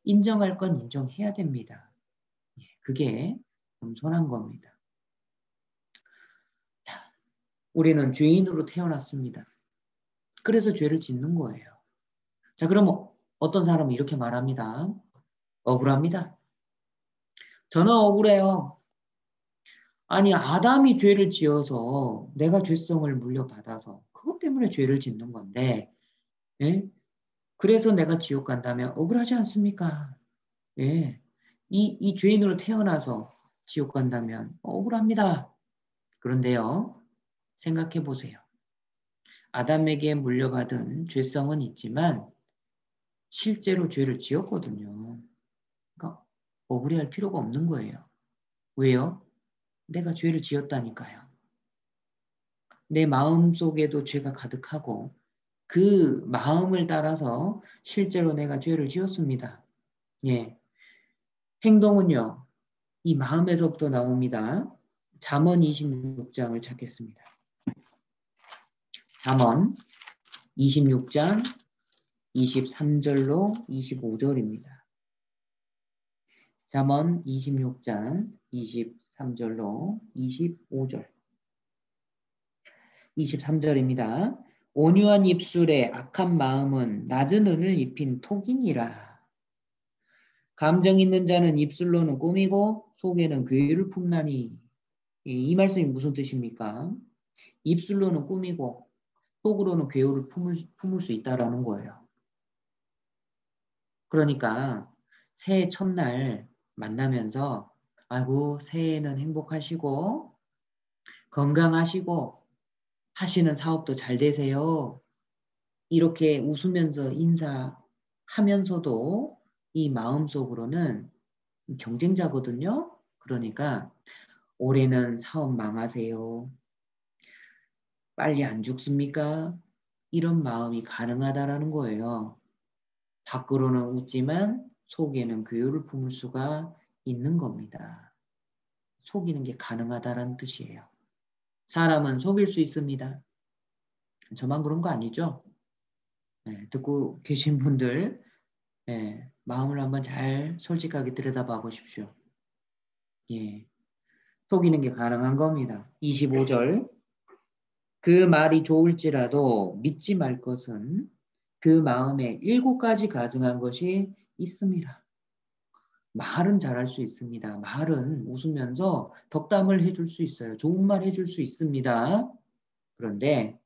인정할 건 인정해야 됩니다. 예, 그게 겸손한 겁니다. 우리는 죄인으로 태어났습니다. 그래서 죄를 짓는 거예요. 자, 그럼 어떤 사람은 이렇게 말합니다. 억울합니다. 저는 억울해요. 아니, 아담이 죄를 지어서 내가 죄성을 물려받아서 그것 때문에 죄를 짓는 건데, 예? 그래서 내가 지옥 간다면 억울하지 않습니까? 예. 이 죄인으로 태어나서 지옥 간다면 억울합니다. 그런데요, 생각해 보세요. 아담에게 물려받은 죄성은 있지만 실제로 죄를 지었거든요. 그러니까 억울해할 필요가 없는 거예요. 왜요? 내가 죄를 지었다니까요. 내 마음 속에도 죄가 가득하고 그 마음을 따라서 실제로 내가 죄를 지었습니다. 예. 행동은요, 이 마음에서부터 나옵니다. 잠언 26장을 찾겠습니다. 잠언 26장 23절로 25절입니다. 잠언 26장 23절로 25절. 23절입니다. 온유한 입술에 악한 마음은 낮은 은을 입힌 톡이니라. 감정 있는 자는 입술로는 꾸미고 속에는 괴유를 품나니. 이 말씀이 무슨 뜻입니까? 입술로는 꾸미고 속으로는 괴유를 품을 수 있다라는 거예요. 그러니까 새해 첫날 만나면서 아이고 새해는 행복하시고 건강하시고 하시는 사업도 잘 되세요. 이렇게 웃으면서 인사하면서도 이 마음속으로는 경쟁자거든요. 그러니까 올해는 사업 망하세요. 빨리 안 죽습니까? 이런 마음이 가능하다라는 거예요. 밖으로는 웃지만 속에는 괴유를 품을 수가 있는 겁니다. 속이는 게 가능하다라는 뜻이에요. 사람은 속일 수 있습니다. 저만 그런 거 아니죠? 네, 듣고 계신 분들 네, 마음을 한번 잘 솔직하게 들여다봐 보십시오. 예, 속이는 게 가능한 겁니다. 25절 그 말이 좋을지라도 믿지 말 것은 그 마음에 7가지 가증한 것이 있습니다. 말은 잘할 수 있습니다. 말은 웃으면서 덕담을 해줄 수 있어요. 좋은 말 해줄 수 있습니다. 그런데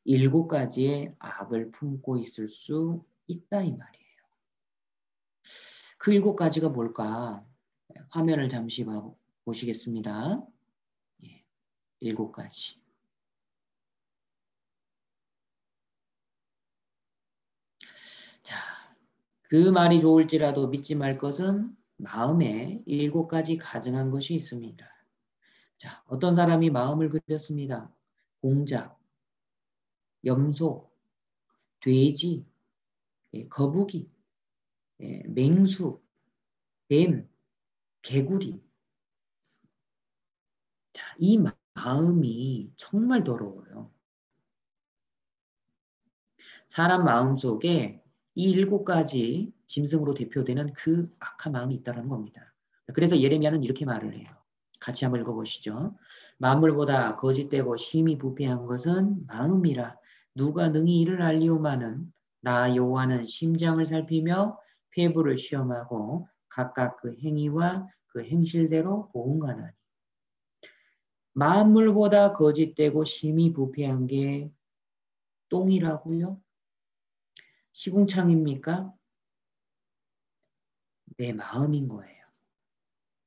7가지의 악을 품고 있을 수 있다 이 말이에요. 그 7가지가 뭘까? 화면을 잠시 보시겠습니다. 7가지. 자, 그 말이 좋을지라도 믿지 말 것은 마음에 7가지 가증한 것이 있습니다. 자, 어떤 사람이 마음을 그렸습니다. 공작, 염소, 돼지, 거북이, 맹수, 뱀, 개구리. 자, 이 마음이 정말 더러워요. 사람 마음 속에 이 7가지 짐승으로 대표되는 그 악한 마음이 있다는 겁니다. 그래서 예레미야는 이렇게 말을 해요. 같이 한번 읽어보시죠. 만물보다 거짓되고 심히 부패한 것은 마음이라. 누가 능히 이를 알리오마는 나 여호와는 심장을 살피며 폐부를 시험하고 각각 그 행위와 그 행실대로 보응하나니. 만물보다 거짓되고 심히 부패한 게 똥이라고요? 시궁창입니까? 내 마음인 거예요.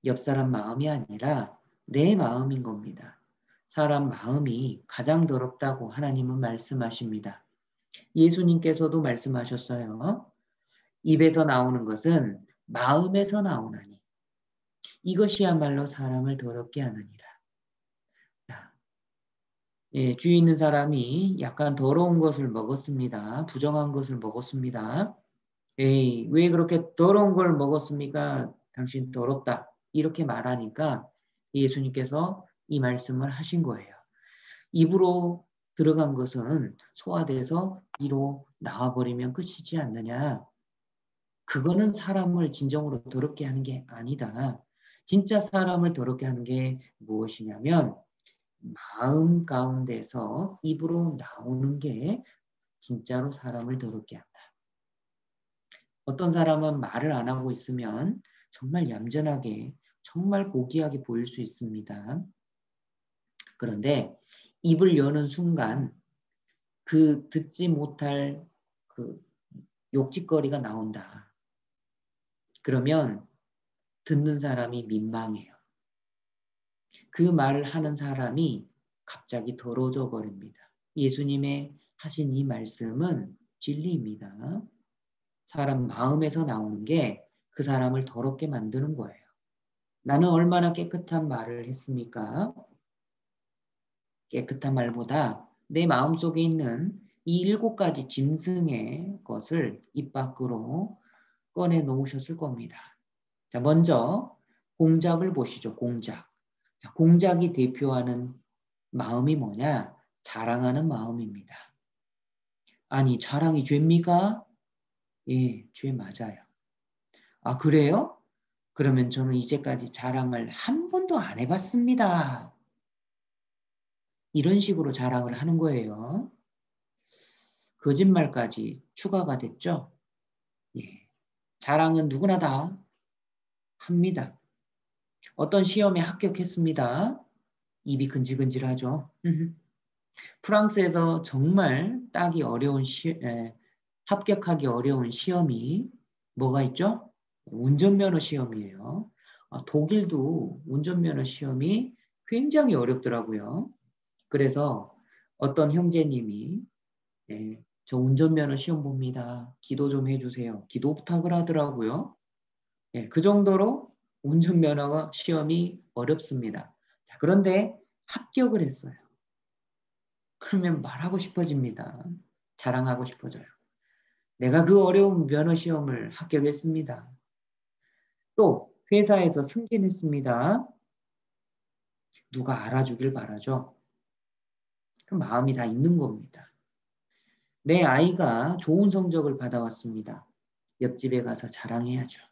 옆 사람 마음이 아니라 내 마음인 겁니다. 사람 마음이 가장 더럽다고 하나님은 말씀하십니다. 예수님께서도 말씀하셨어요. 입에서 나오는 것은 마음에서 나오나니 이것이야말로 사람을 더럽게 하느니라. 주위 있는 사람이 약간 더러운 것을 먹었습니다. 부정한 것을 먹었습니다. 에이, 왜 그렇게 더러운 걸 먹었습니까? 당신 더럽다. 이렇게 말하니까 예수님께서 이 말씀을 하신 거예요. 입으로 들어간 것은 소화돼서 이로 나와버리면 끝이지 않느냐. 그거는 사람을 진정으로 더럽게 하는 게 아니다. 진짜 사람을 더럽게 하는 게 무엇이냐면 마음 가운데서 입으로 나오는 게 진짜로 사람을 더럽게 한다. 어떤 사람은 말을 안 하고 있으면 정말 얌전하게, 정말 고귀하게 보일 수 있습니다. 그런데 입을 여는 순간 그 듣지 못할 그 욕짓거리가 나온다. 그러면 듣는 사람이 민망해요. 그 말을 하는 사람이 갑자기 더러워져 버립니다. 예수님의 하신 이 말씀은 진리입니다. 사람 마음에서 나오는 게 그 사람을 더럽게 만드는 거예요. 나는 얼마나 깨끗한 말을 했습니까? 깨끗한 말보다 내 마음속에 있는 이 7가지 짐승의 것을 입 밖으로 꺼내 놓으셨을 겁니다. 자, 먼저 공작을 보시죠. 공작. 자, 공작이 대표하는 마음이 뭐냐? 자랑하는 마음입니다. 아니, 자랑이 죄입니까? 예, 죄 맞아요. 아, 그래요? 그러면 저는 이제까지 자랑을 한 번도 안 해봤습니다. 이런 식으로 자랑을 하는 거예요. 거짓말까지 추가가 됐죠? 예. 자랑은 누구나 다 합니다. 어떤 시험에 합격했습니다. 입이 근질근질하죠. 프랑스에서 정말 합격하기 어려운 시험이 뭐가 있죠? 운전면허 시험이에요. 독일도 운전면허 시험이 굉장히 어렵더라고요. 그래서 어떤 형제님이 저 운전면허 시험 봅니다. 기도 좀 해주세요. 기도 부탁을 하더라고요. 그 정도로 운전면허 시험이 어렵습니다. 자, 그런데 합격을 했어요. 그러면 말하고 싶어집니다. 자랑하고 싶어져요. 내가 그 어려운 면허 시험을 합격했습니다. 또 회사에서 승진했습니다. 누가 알아주길 바라죠. 그 마음이 다 있는 겁니다. 내 아이가 좋은 성적을 받아왔습니다. 옆집에 가서 자랑해야죠.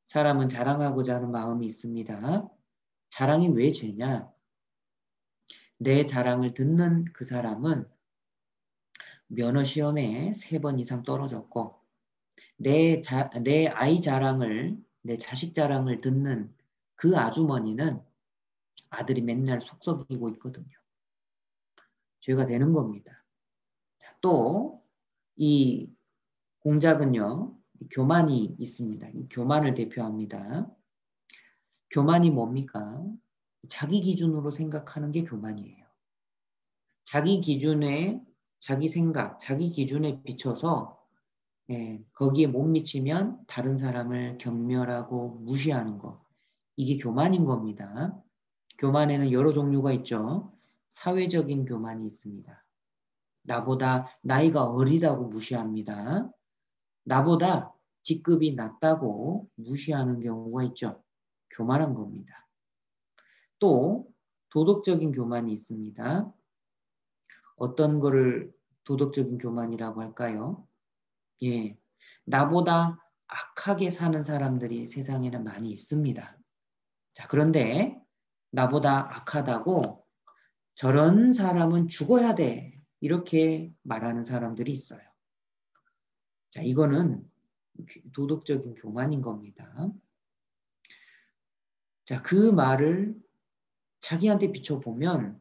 사람은 자랑하고자 하는 마음이 있습니다. 자랑이 왜 죄냐? 내 자랑을 듣는 그 사람은 면허 시험에 3번 이상 떨어졌고 내 아이 자랑을, 내 자식 자랑을 듣는 그 아주머니는 아들이 맨날 속썩이고 있거든요. 죄가 되는 겁니다. 또 이 공작은요, 교만이 있습니다. 교만을 대표합니다. 교만이 뭡니까? 자기 기준으로 생각하는 게 교만이에요. 자기 기준에, 자기 생각, 자기 기준에 비춰서 거기에 못 미치면 다른 사람을 경멸하고 무시하는 거. 이게 교만인 겁니다. 교만에는 여러 종류가 있죠. 사회적인 교만이 있습니다. 나보다 나이가 어리다고 무시합니다. 나보다 직급이 낮다고 무시하는 경우가 있죠. 교만한 겁니다. 또 도덕적인 교만이 있습니다. 어떤 거를 도덕적인 교만이라고 할까요? 예, 나보다 악하게 사는 사람들이 세상에는 많이 있습니다. 자, 그런데 나보다 악하다고 저런 사람은 죽어야 돼. 이렇게 말하는 사람들이 있어요. 자, 이거는 도덕적인 교만인 겁니다. 자, 그 말을 자기한테 비춰보면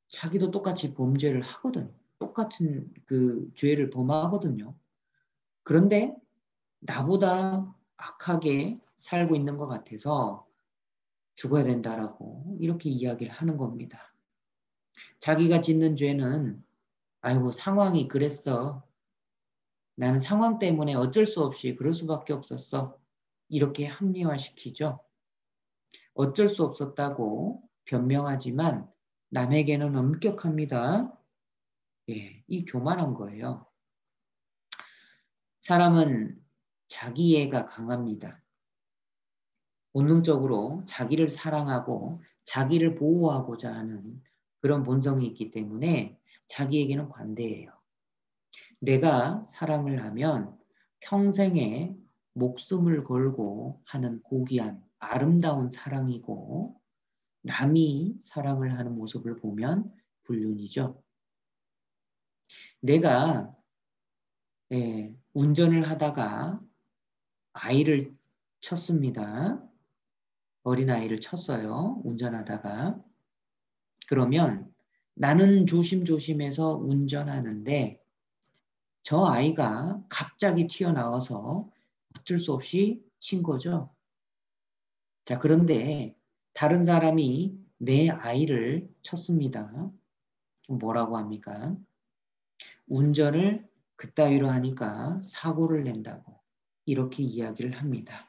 자기도 똑같이 범죄를 하거든. 똑같은 그 죄를 범하거든요. 그런데 나보다 악하게 살고 있는 것 같아서 죽어야 된다라고 이렇게 이야기를 하는 겁니다. 자기가 짓는 죄는 아이고 상황이 그랬어. 나는 상황 때문에 어쩔 수 없이 그럴 수밖에 없었어. 이렇게 합리화시키죠. 어쩔 수 없었다고 변명하지만 남에게는 엄격합니다. 예, 이 교만한 거예요. 사람은 자기애가 강합니다. 본능적으로 자기를 사랑하고 자기를 보호하고자 하는 그런 본성이 있기 때문에 자기에게는 관대해요. 내가 사랑을 하면 평생에 목숨을 걸고 하는 고귀한 아름다운 사랑이고 남이 사랑을 하는 모습을 보면 불륜이죠. 내가 운전을 하다가 아이를 쳤습니다. 어린아이를 쳤어요. 운전하다가. 그러면 나는 조심조심해서 운전하는데 저 아이가 갑자기 튀어나와서 어쩔 수 없이 친 거죠. 자, 그런데 다른 사람이 내 아이를 쳤습니다. 뭐라고 합니까? 운전을 그따위로 하니까 사고를 낸다고 이렇게 이야기를 합니다.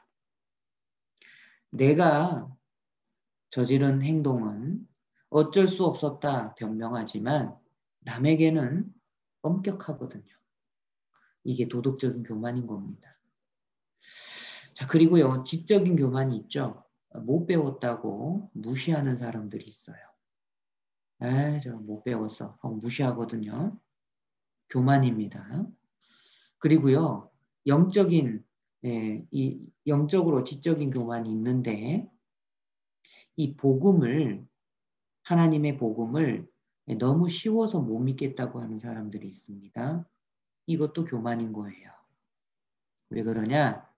내가 저지른 행동은 어쩔 수 없었다 변명하지만 남에게는 엄격하거든요. 이게 도덕적인 교만인 겁니다. 자, 그리고요, 지적인 교만이 있죠. 못 배웠다고 무시하는 사람들이 있어요. 저 못 배웠어 하고 무시하거든요. 교만입니다. 그리고요, 이 영적으로 지적인 교만이 있는데 이 복음을, 하나님의 복음을 너무 쉬워서 못 믿겠다고 하는 사람들이 있습니다. 이것도 교만인 거예요. 왜 그러냐?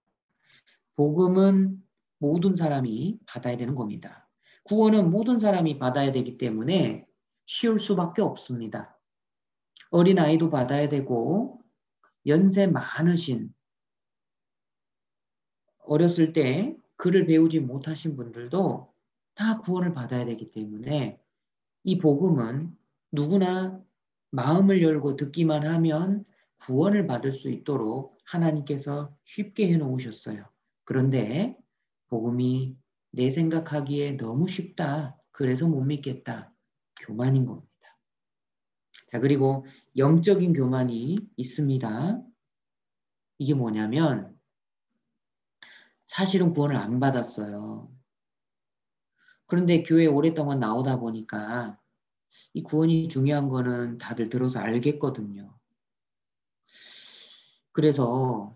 복음은 모든 사람이 받아야 되는 겁니다. 구원은 모든 사람이 받아야 되기 때문에 쉬울 수밖에 없습니다. 어린아이도 받아야 되고 연세 많으신, 어렸을 때 글을 배우지 못하신 분들도 다 구원을 받아야 되기 때문에 이 복음은 누구나 마음을 열고 듣기만 하면 구원을 받을 수 있도록 하나님께서 쉽게 해놓으셨어요. 그런데 복음이 내 생각하기에 너무 쉽다. 그래서 못 믿겠다. 교만인 겁니다. 자, 그리고 영적인 교만이 있습니다. 이게 뭐냐면 사실은 구원을 안 받았어요. 그런데 교회에 오랫동안 나오다 보니까 이 구원이 중요한 거는 다들 들어서 알겠거든요. 그래서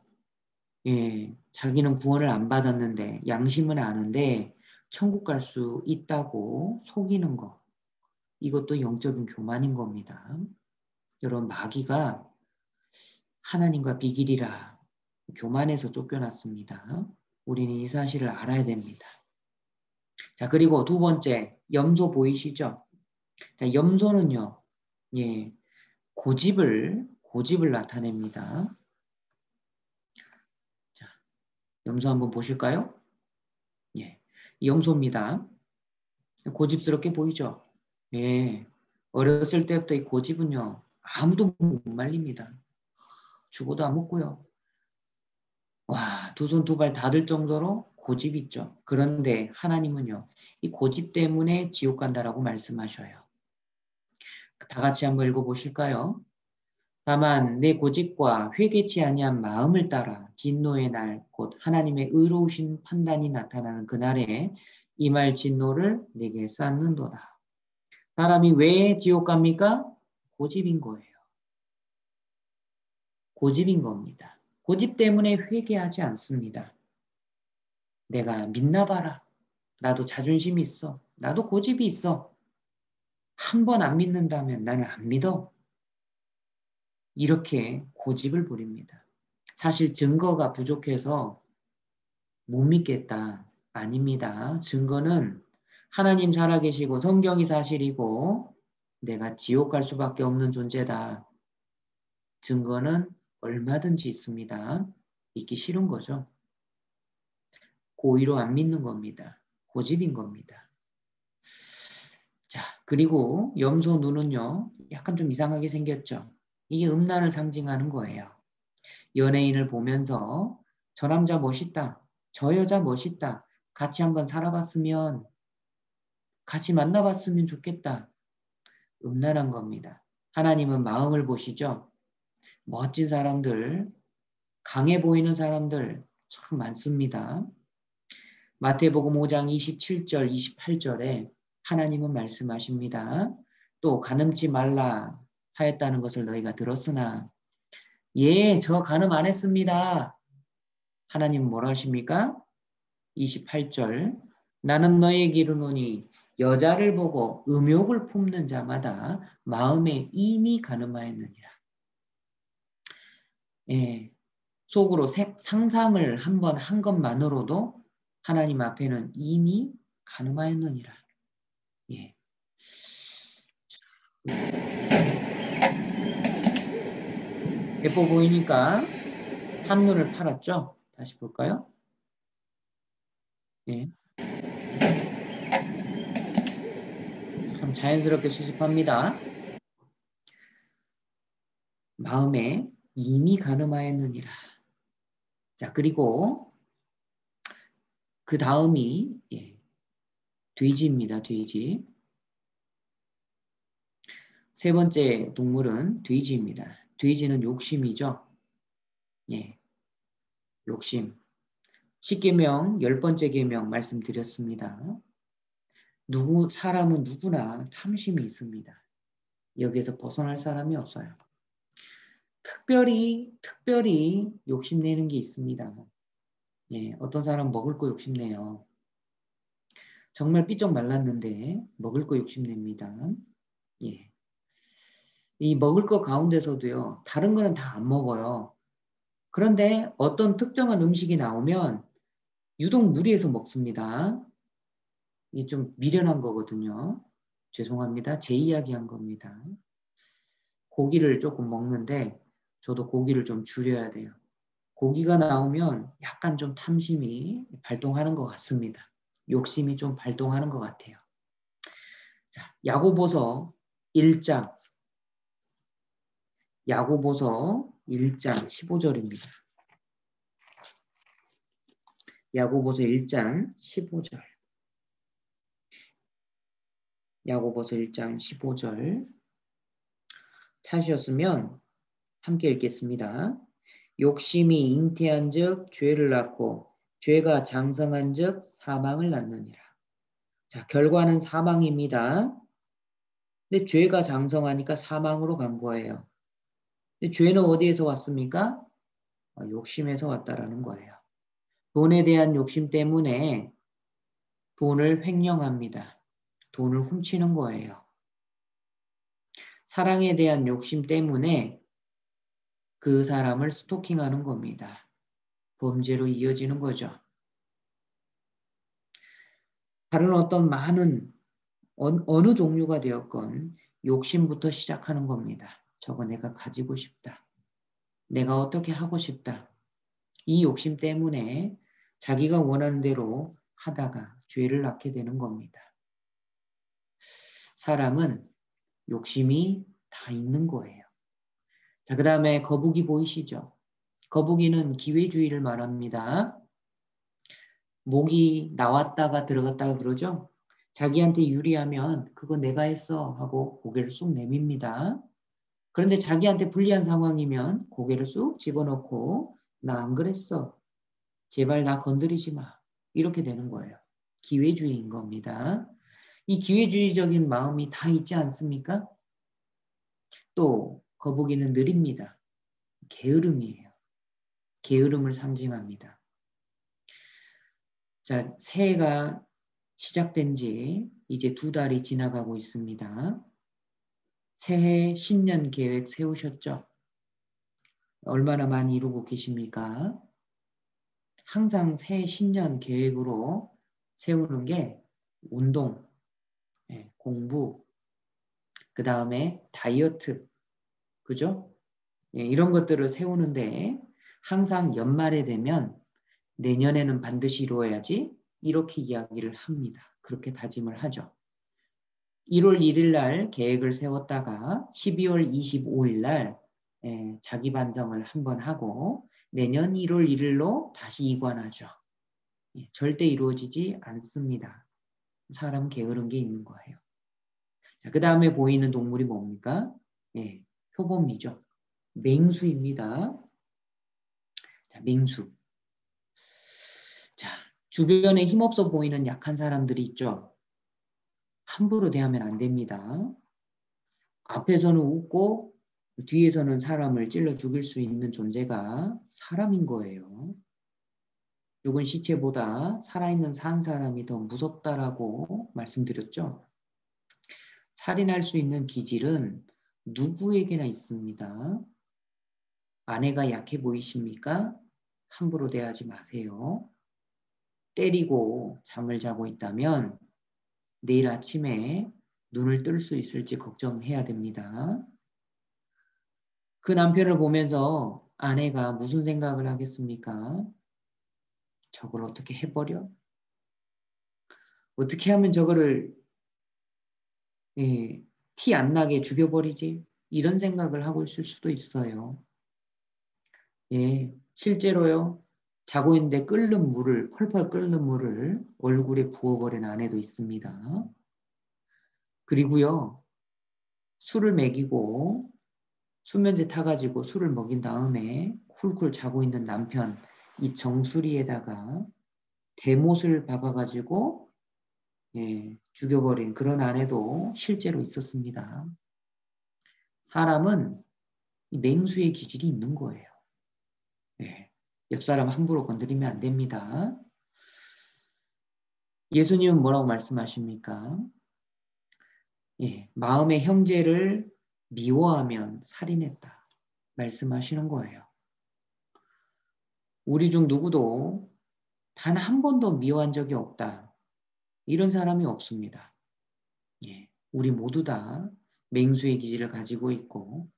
자기는 구원을 안 받았는데 양심은 아는데 천국 갈 수 있다고 속이는 거. 이것도 영적인 교만인 겁니다. 여러분, 마귀가 하나님과 비길이라 교만해서 쫓겨났습니다. 우리는 이 사실을 알아야 됩니다. 자, 그리고 두 번째, 염소 보이시죠? 자, 염소는요, 예, 고집을 나타냅니다. 자, 염소 한번 보실까요? 예, 염소입니다. 고집스럽게 보이죠? 예, 어렸을 때부터 이 고집은요, 아무도 못 말립니다. 죽어도 안 먹고요. 와, 두 손 두 발 닿을 정도로 고집 있죠. 그런데 하나님은요, 이 고집 때문에 지옥 간다라고 말씀하셔요. 다 같이 한번 읽어보실까요? 다만 내 고집과 회개치 아니한 마음을 따라 진노의 날, 곧 하나님의 의로우신 판단이 나타나는 그날에 이 말 진노를 내게 쌓는도다. 사람이 왜 지옥 갑니까? 고집인 거예요. 고집인 겁니다. 고집 때문에 회개하지 않습니다. 내가 믿나 봐라. 나도 자존심이 있어. 나도 고집이 있어. 한 번 안 믿는다면 나는 안 믿어. 이렇게 고집을 부립니다. 사실 증거가 부족해서 못 믿겠다. 아닙니다. 증거는 하나님 살아계시고 성경이 사실이고 내가 지옥 갈 수밖에 없는 존재다. 증거는 얼마든지 있습니다. 믿기 싫은 거죠. 고의로 안 믿는 겁니다. 고집인 겁니다. 자, 그리고 염소 눈은요, 약간 좀 이상하게 생겼죠. 이게 음란을 상징하는 거예요. 연예인을 보면서 저 남자 멋있다. 저 여자 멋있다. 같이 한번 살아봤으면, 같이 만나봤으면 좋겠다. 음란한 겁니다. 하나님은 마음을 보시죠. 멋진 사람들, 강해 보이는 사람들 참 많습니다. 마태복음 5장 27절, 28절에 하나님은 말씀하십니다. 또 가늠치 말라 하였다는 것을 너희가 들었으나 예, 저 가늠 안 했습니다. 하나님은 뭐라 하십니까? 28절 나는 너희에게 이르노니 여자를 보고 음욕을 품는 자마다 마음에 이미 가늠하였느니라. 예, 속으로 상상을 한번 한 것만으로도 하나님 앞에는 이미 가늠하였느니라. 예. 예뻐 보이니까 한눈을 팔았죠? 다시 볼까요? 예. 참 자연스럽게 수습합니다. 마음에 이미 가늠하였느니라. 자, 그리고 그 다음이 돼지입니다. 돼지. 세 번째 동물은 돼지입니다. 돼지는 욕심이죠. 예, 욕심. 10계명 10번째 계명 말씀드렸습니다. 사람은 누구나 탐심이 있습니다. 여기에서 벗어날 사람이 없어요. 특별히 욕심내는 게 있습니다. 예, 어떤 사람 먹을 거 욕심내요. 정말 삐쩍 말랐는데 먹을 거 욕심냅니다. 예. 이 먹을 거 가운데서도요, 다른 거는 다 안 먹어요. 그런데 어떤 특정한 음식이 나오면 유독 무리해서 먹습니다. 이게 좀 미련한 거거든요. 죄송합니다. 제 이야기한 겁니다. 고기를 조금 먹는데 저도 고기를 좀 줄여야 돼요. 고기가 나오면 약간 좀 탐심이 발동하는 것 같습니다. 욕심이 좀 발동하는 것 같아요. 자, 야고보서 1장 15절입니다. 야고보서 1장 15절. 야고보서 1장 15절. 찾으셨으면 함께 읽겠습니다. 욕심이 잉태한 즉 죄를 낳고 죄가 장성한 즉 사망을 낳느니라. 자, 결과는 사망입니다. 근데 죄가 장성하니까 사망으로 간 거예요. 근데 죄는 어디에서 왔습니까? 욕심에서 왔다라는 거예요. 돈에 대한 욕심 때문에 돈을 횡령합니다. 돈을 훔치는 거예요. 사랑에 대한 욕심 때문에 그 사람을 스토킹하는 겁니다. 범죄로 이어지는 거죠. 다른 어떤 많은 어느 종류가 되었건 욕심부터 시작하는 겁니다. 저거 내가 가지고 싶다. 내가 어떻게 하고 싶다. 이 욕심 때문에 자기가 원하는 대로 하다가 죄를 낳게 되는 겁니다. 사람은 욕심이 다 있는 거예요. 자, 그 다음에 거북이 보이시죠? 거북이는 기회주의를 말합니다. 목이 나왔다가 들어갔다가 그러죠? 자기한테 유리하면 그거 내가 했어 하고 고개를 쑥 내밉니다. 그런데 자기한테 불리한 상황이면 고개를 쑥 집어넣고 나 안 그랬어. 제발 나 건드리지 마. 이렇게 되는 거예요. 기회주의인 겁니다. 이 기회주의적인 마음이 다 있지 않습니까? 또 거북이는 느립니다. 게으름이에요. 게으름을 상징합니다. 자, 새해가 시작된 지 이제 2달이 지나가고 있습니다. 새해 신년 계획 세우셨죠? 얼마나 많이 이루고 계십니까? 항상 새해 신년 계획으로 세우는 게 운동, 공부, 그 다음에 다이어트, 그죠? 이런 것들을 세우는데 항상 연말에 되면 내년에는 반드시 이루어야지 이렇게 이야기를 합니다. 그렇게 다짐을 하죠. 1월 1일 날 계획을 세웠다가 12월 25일 날 자기 반성을 한번 하고 내년 1월 1일로 다시 이관하죠. 절대 이루어지지 않습니다. 사람 게으른 게 있는 거예요. 그 다음에 보이는 동물이 뭡니까? 표범이죠. 맹수입니다. 자, 맹수. 자, 주변에 힘없어 보이는 약한 사람들이 있죠. 함부로 대하면 안 됩니다. 앞에서는 웃고 뒤에서는 사람을 찔러 죽일 수 있는 존재가 사람인 거예요. 죽은 시체보다 살아있는 산 사람이 더 무섭다라고 말씀드렸죠. 살인할 수 있는 기질은 누구에게나 있습니다. 아내가 약해 보이십니까? 함부로 대하지 마세요. 때리고 잠을 자고 있다면 내일 아침에 눈을 뜰 수 있을지 걱정해야 됩니다. 그 남편을 보면서 아내가 무슨 생각을 하겠습니까? 저걸 어떻게 해버려? 어떻게 하면 저거를 티 안 나게 죽여버리지? 이런 생각을 하고 있을 수도 있어요. 실제로요. 자고 있는데 끓는 물을, 펄펄 끓는 물을 얼굴에 부어버린 아내도 있습니다. 그리고요. 술을 먹이고 수면제 타가지고 술을 먹인 다음에 쿨쿨 자고 있는 남편 이 정수리에다가 대못을 박아가지고 죽여버린 그런 아내도 실제로 있었습니다. 사람은 이 맹수의 기질이 있는 거예요. 옆 사람 함부로 건드리면 안 됩니다. 예수님은 뭐라고 말씀하십니까? 마음의 형제를 미워하면 살인했다. 말씀하시는 거예요. 우리 중 누구도 단 한 번도 미워한 적이 없다. 이런 사람이 없습니다. 우리 모두 다 맹수의 기질을 가지고 있고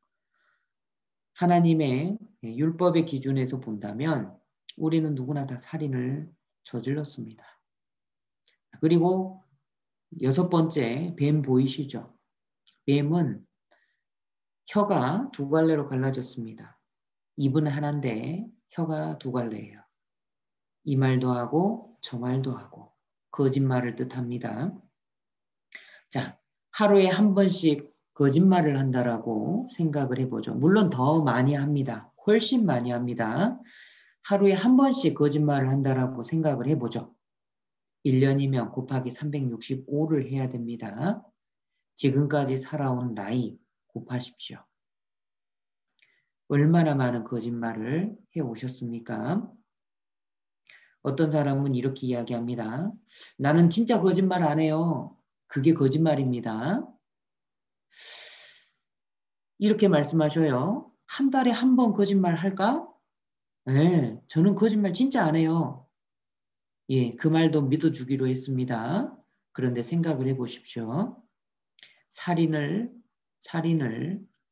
하나님의 율법의 기준에서 본다면 우리는 누구나 다 살인을 저질렀습니다. 그리고 6번째 뱀 보이시죠? 뱀은 혀가 2갈래로 갈라졌습니다. 입은 하나인데 혀가 2갈래예요. 이 말도 하고 저 말도 하고 거짓말을 뜻합니다. 자, 하루에 한 번씩 거짓말을 한다라고 생각을 해보죠. 물론 더 많이 합니다. 훨씬 많이 합니다. 하루에 한 번씩 거짓말을 한다라고 생각을 해보죠. 1년이면 곱하기 365를 해야 됩니다. 지금까지 살아온 나이 곱하십시오. 얼마나 많은 거짓말을 해오셨습니까? 어떤 사람은 이렇게 이야기합니다. 나는 진짜 거짓말 안 해요. 그게 거짓말입니다. 이렇게 말씀하셔요. 한 달에 한 번 거짓말 할까? 예, 저는 거짓말 진짜 안 해요. 예, 그 말도 믿어주기로 했습니다. 그런데 생각을 해보십시오. 살인을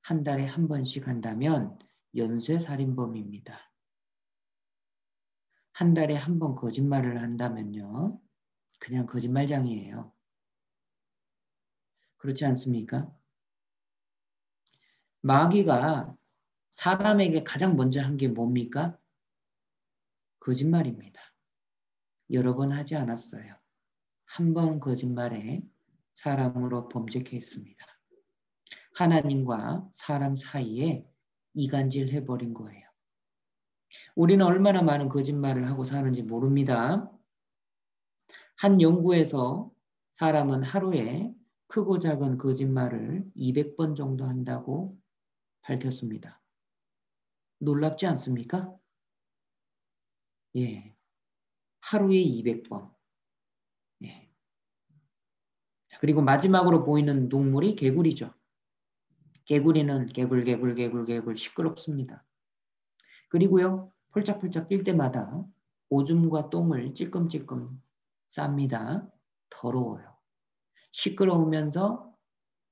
한 달에 한 번씩 한다면 연쇄살인범입니다. 한 달에 한 번 거짓말을 한다면요. 그냥 거짓말장이에요. 그렇지 않습니까? 마귀가 사람에게 가장 먼저 한 게 뭡니까? 거짓말입니다. 여러 번 하지 않았어요. 한 번 거짓말에 사람으로 범죄케 했습니다. 하나님과 사람 사이에 이간질 해버린 거예요. 우리는 얼마나 많은 거짓말을 하고 사는지 모릅니다. 한 연구에서 사람은 하루에 크고 작은 거짓말을 200번 정도 한다고 밝혔습니다. 놀랍지 않습니까? 예. 하루에 200번. 예. 그리고 마지막으로 보이는 동물이 개구리죠. 개구리는 개굴 시끄럽습니다. 그리고요, 폴짝폴짝 뛸 때마다 오줌과 똥을 찔끔찔끔 쌉니다. 더러워요. 시끄러우면서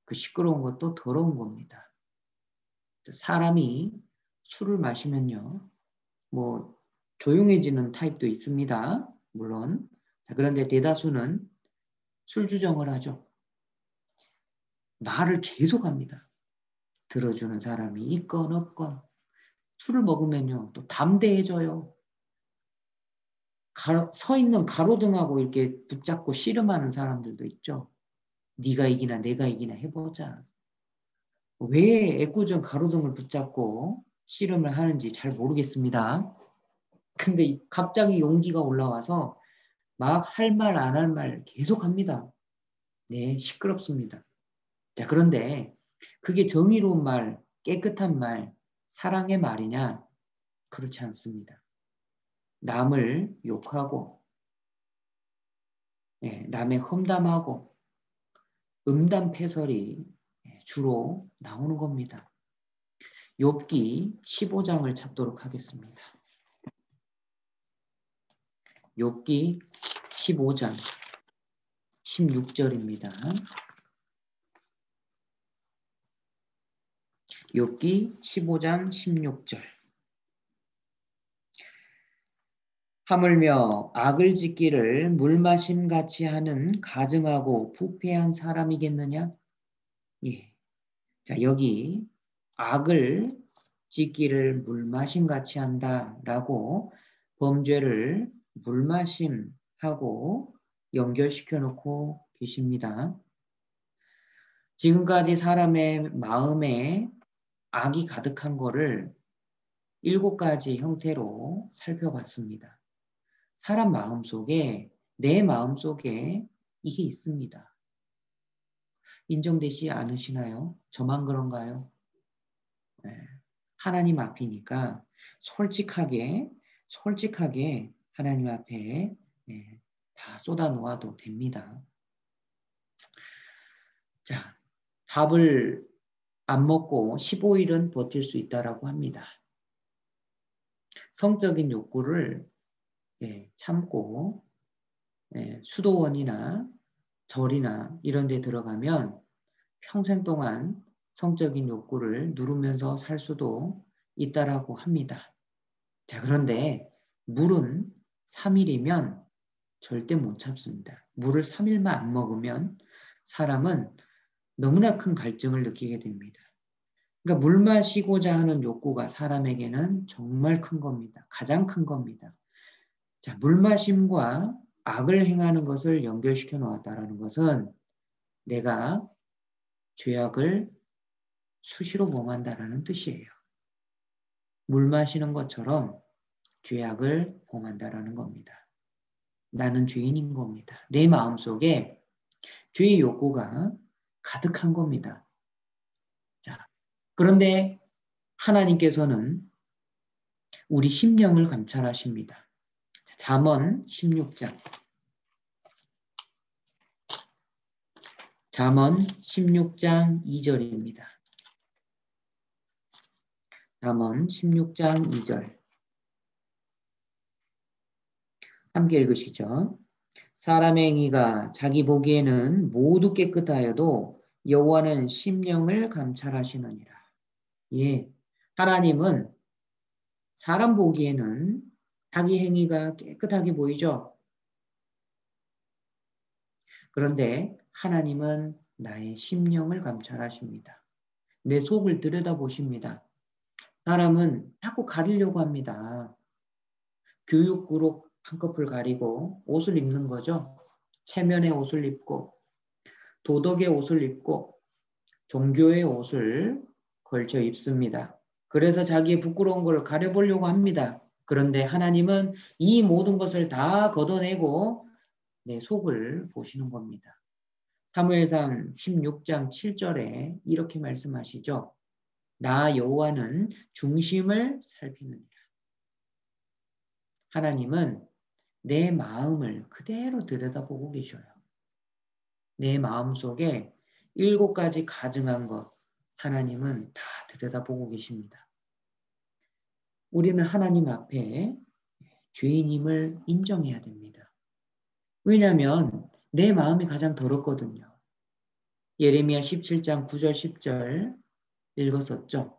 그 시끄러운 것도 더러운 겁니다. 사람이 술을 마시면요, 뭐 조용해지는 타입도 있습니다. 물론. 그런데 대다수는 술주정을 하죠. 말을 계속합니다. 들어주는 사람이 있건 없건. 술을 먹으면요, 또 담대해져요. 서 있는 가로등하고 이렇게 붙잡고 씨름하는 사람들도 있죠. 네가 이기나 내가 이기나 해보자. 왜 애꿎은 가로등을 붙잡고 씨름을 하는지 잘 모르겠습니다. 근데 갑자기 용기가 올라와서 막 할 말 안 할 말 계속 합니다. 네, 시끄럽습니다. 자, 그런데 그게 정의로운 말, 깨끗한 말, 사랑의 말이냐? 그렇지 않습니다. 남을 욕하고, 남의 험담하고, 음담패설이 주로 나오는 겁니다. 욥기 15장을 찾도록 하겠습니다. 욥기 15장 16절입니다. 욥기 15장 16절. 하물며 악을 짓기를 물마심 같이 하는 가증하고 부패한 사람이겠느냐? 예. 자, 여기 악을 짓기를 물마심 같이 한다라고 범죄를 물마심하고 연결시켜 놓고 계십니다. 지금까지 사람의 마음에 악이 가득한 거를 7가지 형태로 살펴봤습니다. 사람 마음속에, 내 마음속에 이게 있습니다. 인정되지 않으시나요? 저만 그런가요? 네. 하나님 앞이니까 솔직하게 하나님 앞에 다 쏟아 놓아도 됩니다. 자, 밥을 안 먹고 15일은 버틸 수 있다라고 합니다. 성적인 욕구를 참고 수도원이나 절이나 이런 데 들어가면 평생 동안 성적인 욕구를 누르면서 살 수도 있다라고 합니다. 자, 그런데 물은 3일이면 절대 못 참습니다. 물을 3일만 안 먹으면 사람은 너무나 큰 갈증을 느끼게 됩니다. 그러니까 물 마시고자 하는 욕구가 사람에게는 정말 큰 겁니다. 가장 큰 겁니다. 자, 물 마심과 악을 행하는 것을 연결시켜 놓았다는 것은 내가 죄악을 수시로 범한다라는 뜻이에요. 물 마시는 것처럼 죄악을 범한다라는 겁니다. 나는 죄인인 겁니다. 내 마음속에 죄의 욕구가 가득한 겁니다. 자, 그런데 하나님께서는 우리 심령을 감찰하십니다. 잠언 16장. 잠언 16장 2절입니다. 잠언 16장 2절. 함께 읽으시죠. 사람의 행위가 자기 보기에는 모두 깨끗하여도 여호와는 심령을 감찰하시느니라. 예, 하나님은 사람 보기에는 자기 행위가 깨끗하게 보이죠. 그런데 하나님은 나의 심령을 감찰하십니다. 내 속을 들여다보십니다. 사람은 자꾸 가리려고 합니다. 교육으로 한꺼풀 가리고 옷을 입는 거죠. 체면의 옷을 입고 도덕의 옷을 입고 종교의 옷을 걸쳐 입습니다. 그래서 자기의 부끄러운 걸 가려보려고 합니다. 그런데 하나님은 이 모든 것을 다 걷어내고 내 속을 보시는 겁니다. 사무엘상 16장 7절에 이렇게 말씀하시죠. 나 여호와는 중심을 살피느니라. 하나님은 내 마음을 그대로 들여다보고 계셔요. 내 마음속에 7가지 가증한 것 하나님은 다 들여다보고 계십니다. 우리는 하나님 앞에 죄인임을 인정해야 됩니다. 왜냐하면 내 마음이 가장 더럽거든요. 예레미야 17장 9절 10절 읽었었죠.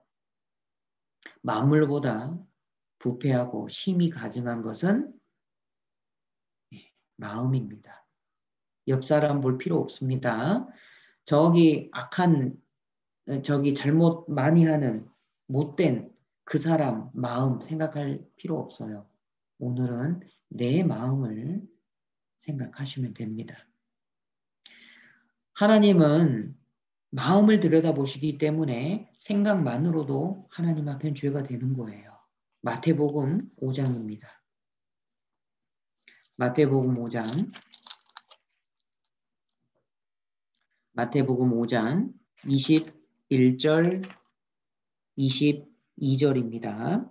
만물보다 부패하고 심히 가증한 것은 마음입니다. 옆 사람 볼 필요 없습니다. 저기 악한, 저기 잘못 많이 하는 못된 그 사람 마음 생각할 필요 없어요. 오늘은 내 마음을 생각하시면 됩니다. 하나님은 마음을 들여다보시기 때문에 생각만으로도 하나님 앞엔 죄가 되는 거예요. 마태복음 5장입니다. 마태복음 5장 21절 22절입니다.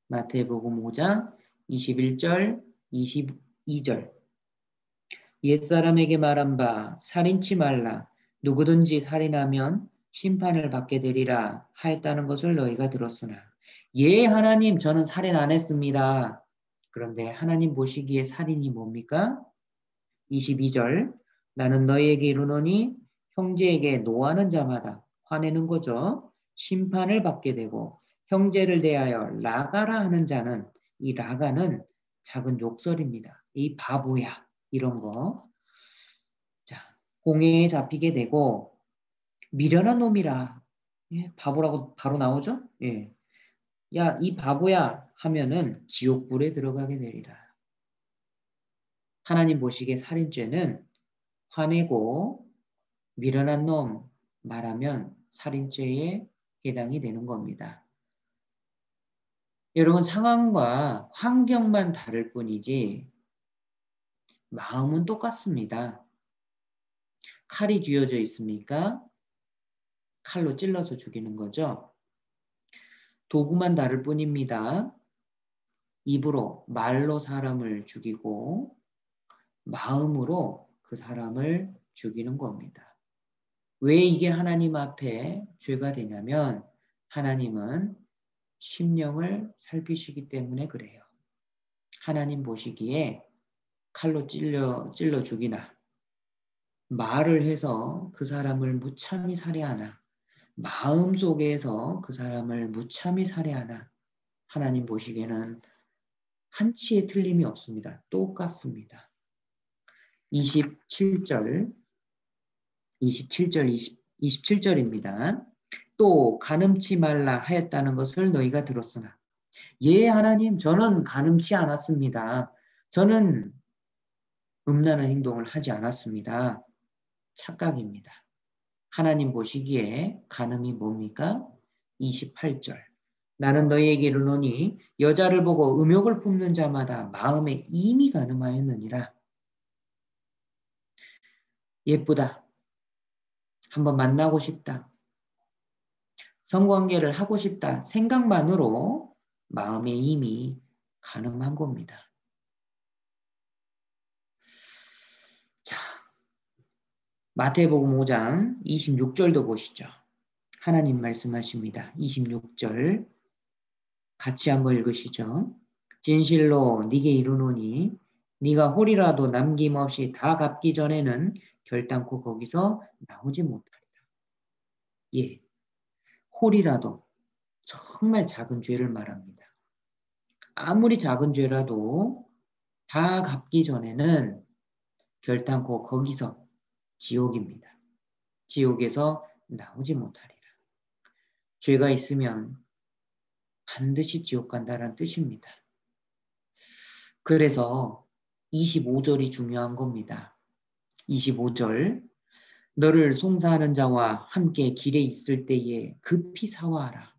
마태복음 5장 21절 22절 옛사람에게 말한 바 살인치 말라 누구든지 살인하면 심판을 받게 되리라 하였다는 것을 너희가 들었으나 예 하나님 저는 살인 안 했습니다. 그런데 하나님 보시기에 살인이 뭡니까? 22절 나는 너희에게 이르노니 형제에게 노하는 자마다 화내는 거죠. 심판을 받게 되고 형제를 대하여 라가라 하는 자는 이 라가는 작은 욕설입니다. 이 바보야 이런 거. 자, 공회에 잡히게 되고 미련한 놈이라 예, 바보라고 바로 나오죠. 예. 야, 이 바보야 하면은 지옥불에 들어가게 되리라. 하나님 보시기에 살인죄는 화내고 미련한 놈 말하면 살인죄에 해당이 되는 겁니다. 여러분 상황과 환경만 다를 뿐이지 마음은 똑같습니다. 칼이 쥐어져 있습니까? 칼로 찔러서 죽이는 거죠. 도구만 다를 뿐입니다. 입으로 말로 사람을 죽이고 마음으로 그 사람을 죽이는 겁니다. 왜 이게 하나님 앞에 죄가 되냐면 하나님은 심령을 살피시기 때문에 그래요. 하나님 보시기에 칼로 찔러 죽이나 말을 해서 그 사람을 무참히 살해하나 마음속에서 그 사람을 무참히 살해하나 하나님 보시기에는 한치의 틀림이 없습니다. 똑같습니다. 27절 27절입니다. 또 간음치 말라 하였다는 것을 너희가 들었으나 예 하나님 저는 간음치 않았습니다. 저는 음란한 행동을 하지 않았습니다. 착각입니다. 하나님 보시기에 간음이 뭡니까? 28절 나는 너희에게 이르노니 여자를 보고 음욕을 품는 자마다 마음에 이미 간음하였느니라. 예쁘다. 한번 만나고 싶다. 성관계를 하고 싶다. 생각만으로 마음에 이미 간음한 겁니다. 자, 마태복음 5장 26절도 보시죠. 하나님 말씀하십니다. 26절 같이 한번 읽으시죠. 진실로 네게 이르노니 네가 홀이라도 남김없이 다 갚기 전에는 결단코 거기서 나오지 못하리라. 예, 홀이라도 정말 작은 죄를 말합니다. 아무리 작은 죄라도 다 갚기 전에는 결단코 거기서 지옥입니다. 지옥에서 나오지 못하리라. 죄가 있으면 반드시 지옥 간다는 뜻입니다. 그래서 25절이 중요한 겁니다. 25절 너를 송사하는 자와 함께 길에 있을 때에 급히 사화하라.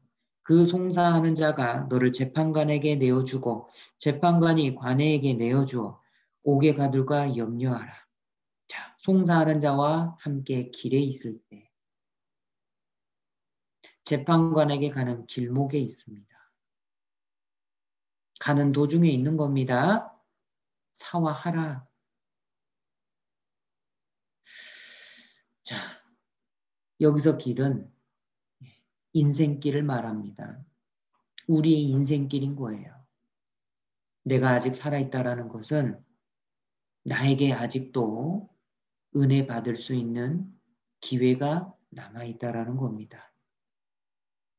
그 송사하는 자가 너를 재판관에게 내어주고 재판관이 관에게 내어주어 옥에 가둘까 염려하라. 자, 송사하는 자와 함께 길에 있을 때 재판관에게 가는 길목에 있습니다. 가는 도중에 있는 겁니다. 사화하라. 자, 여기서 길은 인생길을 말합니다. 우리의 인생길인 거예요. 내가 아직 살아있다라는 것은 나에게 아직도 은혜 받을 수 있는 기회가 남아있다라는 겁니다.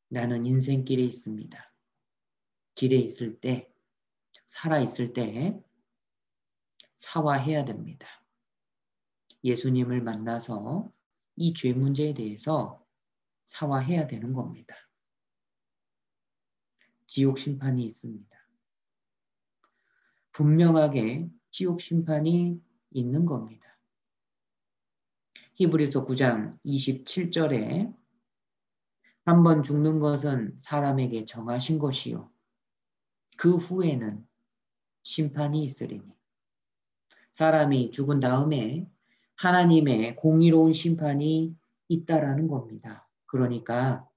나는 인생길에 있습니다. 길에 있을 때, 살아있을 때 사화해야 됩니다. 예수님을 만나서 이 죄 문제에 대해서 사화해야 되는 겁니다. 지옥 심판이 있습니다. 분명하게 지옥 심판이 있는 겁니다. 히브리서 9장 27절에 한번 죽는 것은 사람에게 정하신 것이요 그 후에는 심판이 있으리니 사람이 죽은 다음에 하나님의 공의로운 심판이 있다라는 겁니다. 그러니까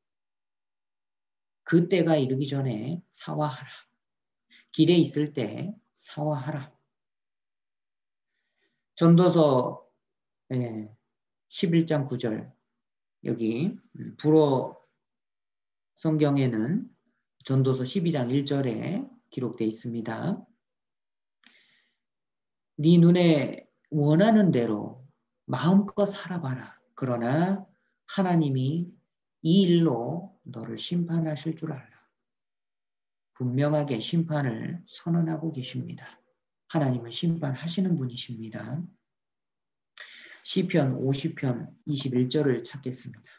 그때가 이르기 전에 사화하라. 길에 있을 때 사화하라. 전도서 11장 9절 여기 불어 성경에는 전도서 12장 1절에 기록되어 있습니다. 네 눈에 원하는 대로 마음껏 살아봐라. 그러나 하나님이 이 일로 너를 심판하실 줄 알라. 분명하게 심판을 선언하고 계십니다. 하나님은 심판하시는 분이십니다. 시편 50편 21절을 찾겠습니다.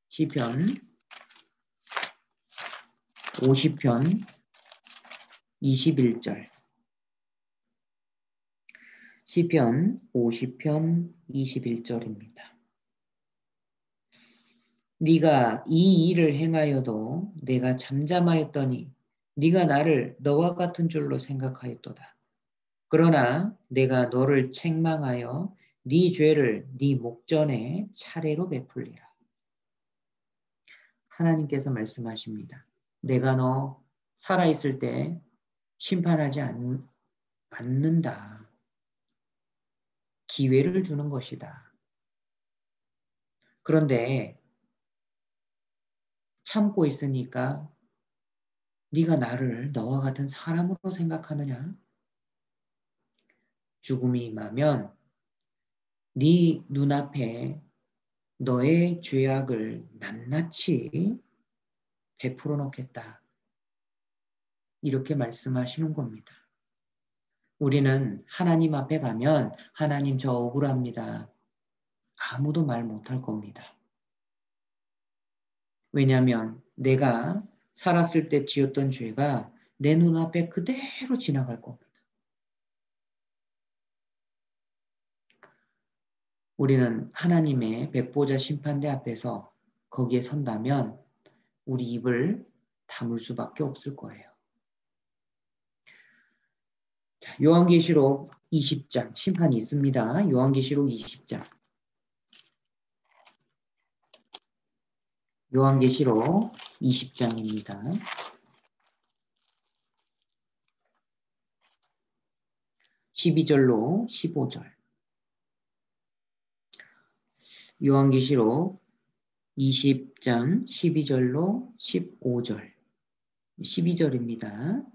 시편 50편 21절 시편 50편 21절입니다. 네가 이 일을 행하여도 내가 잠잠하였더니 네가 나를 너와 같은 줄로 생각하였도다. 그러나 내가 너를 책망하여 네 죄를 네 목전에 차례로 베풀리라. 하나님께서 말씀하십니다. 내가 너 살아있을 때 심판하지 않는다. 기회를 주는 것이다. 그런데 참고 있으니까 네가 나를 너와 같은 사람으로 생각하느냐? 죽음이 임하면 네 눈앞에 너의 죄악을 낱낱이 베풀어 놓겠다. 이렇게 말씀하시는 겁니다. 우리는 하나님 앞에 가면 하나님 저 억울합니다. 아무도 말 못할 겁니다. 왜냐하면 내가 살았을 때 지었던 죄가 내 눈앞에 그대로 지나갈 겁니다. 우리는 하나님의 백보자 심판대 앞에서 거기에 선다면 우리 입을 다물 수밖에 없을 거예요. 자, 요한계시록 20장 심판이 있습니다. 요한계시록 20장. 요한계시록 20장입니다. 12절로 15절. 요한계시록 20장 12절로 15절. 12절입니다.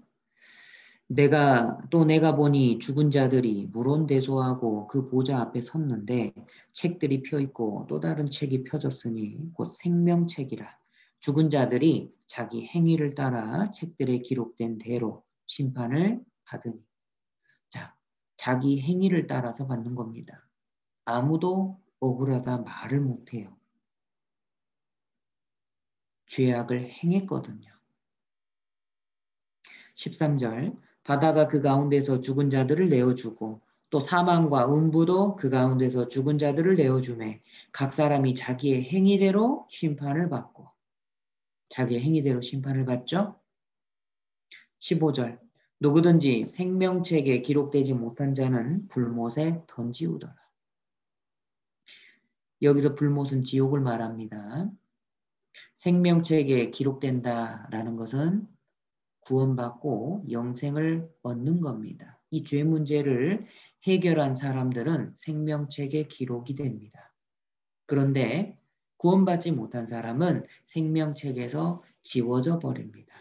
내가 보니 죽은 자들이 물온대소하고 그 보좌 앞에 섰는데 책들이 펴 있고 또 다른 책이 펴졌으니 곧 생명책이라. 죽은 자들이 자기 행위를 따라 책들에 기록된 대로 심판을 받으니. 자, 자기 행위를 따라서 받는 겁니다. 아무도 억울하다 말을 못해요. 죄악을 행했거든요. 13절 바다가 그 가운데서 죽은 자들을 내어주고 또 사망과 음부도 그 가운데서 죽은 자들을 내어주매 각 사람이 자기의 행위대로 심판을 받고. 자기의 행위대로 심판을 받죠. 15절 누구든지 생명책에 기록되지 못한 자는 불못에 던지우더라. 여기서 불못은 지옥을 말합니다. 생명책에 기록된다라는 것은 구원받고 영생을 얻는 겁니다. 이 죄 문제를 해결한 사람들은 생명책에 기록이 됩니다. 그런데 구원받지 못한 사람은 생명책에서 지워져 버립니다.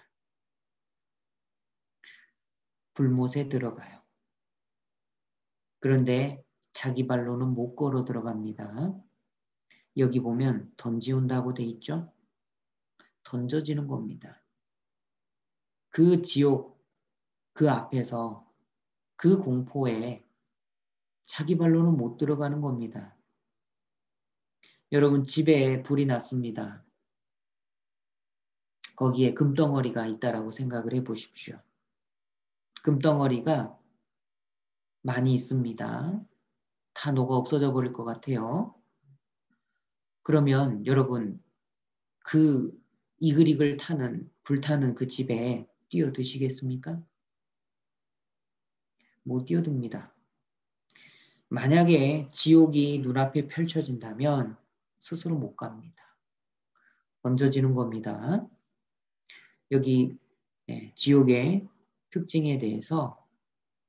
불못에 들어가요. 그런데 자기 발로는 못 걸어 들어갑니다. 여기 보면 던지운다고 돼 있죠? 던져지는 겁니다. 그 지옥, 그 앞에서 그 공포에 자기 발로는 못 들어가는 겁니다. 여러분 집에 불이 났습니다. 거기에 금덩어리가 있다라고 생각을 해보십시오. 금덩어리가 많이 있습니다. 다 녹아 없어져 버릴 것 같아요. 그러면 여러분 그 이글이글 타는 불타는 그 집에 뛰어드시겠습니까? 못 뛰어듭니다. 만약에 지옥이 눈앞에 펼쳐진다면 스스로 못 갑니다. 던져지는 겁니다. 여기 지옥의 특징에 대해서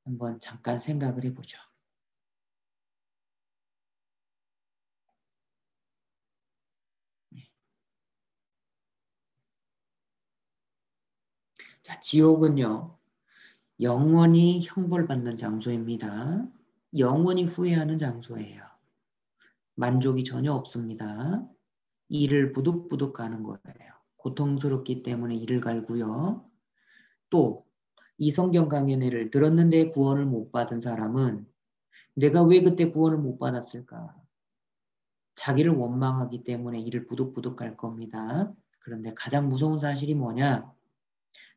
한번 잠깐 생각을 해보죠. 자, 지옥은요, 영원히 형벌받는 장소입니다. 영원히 후회하는 장소예요. 만족이 전혀 없습니다. 이를 부득부득 가는 거예요. 고통스럽기 때문에 이를 갈고요. 또 이 성경 강연회를 들었는데 구원을 못 받은 사람은 내가 왜 그때 구원을 못 받았을까? 자기를 원망하기 때문에 이를 부득부득 갈 겁니다. 그런데 가장 무서운 사실이 뭐냐?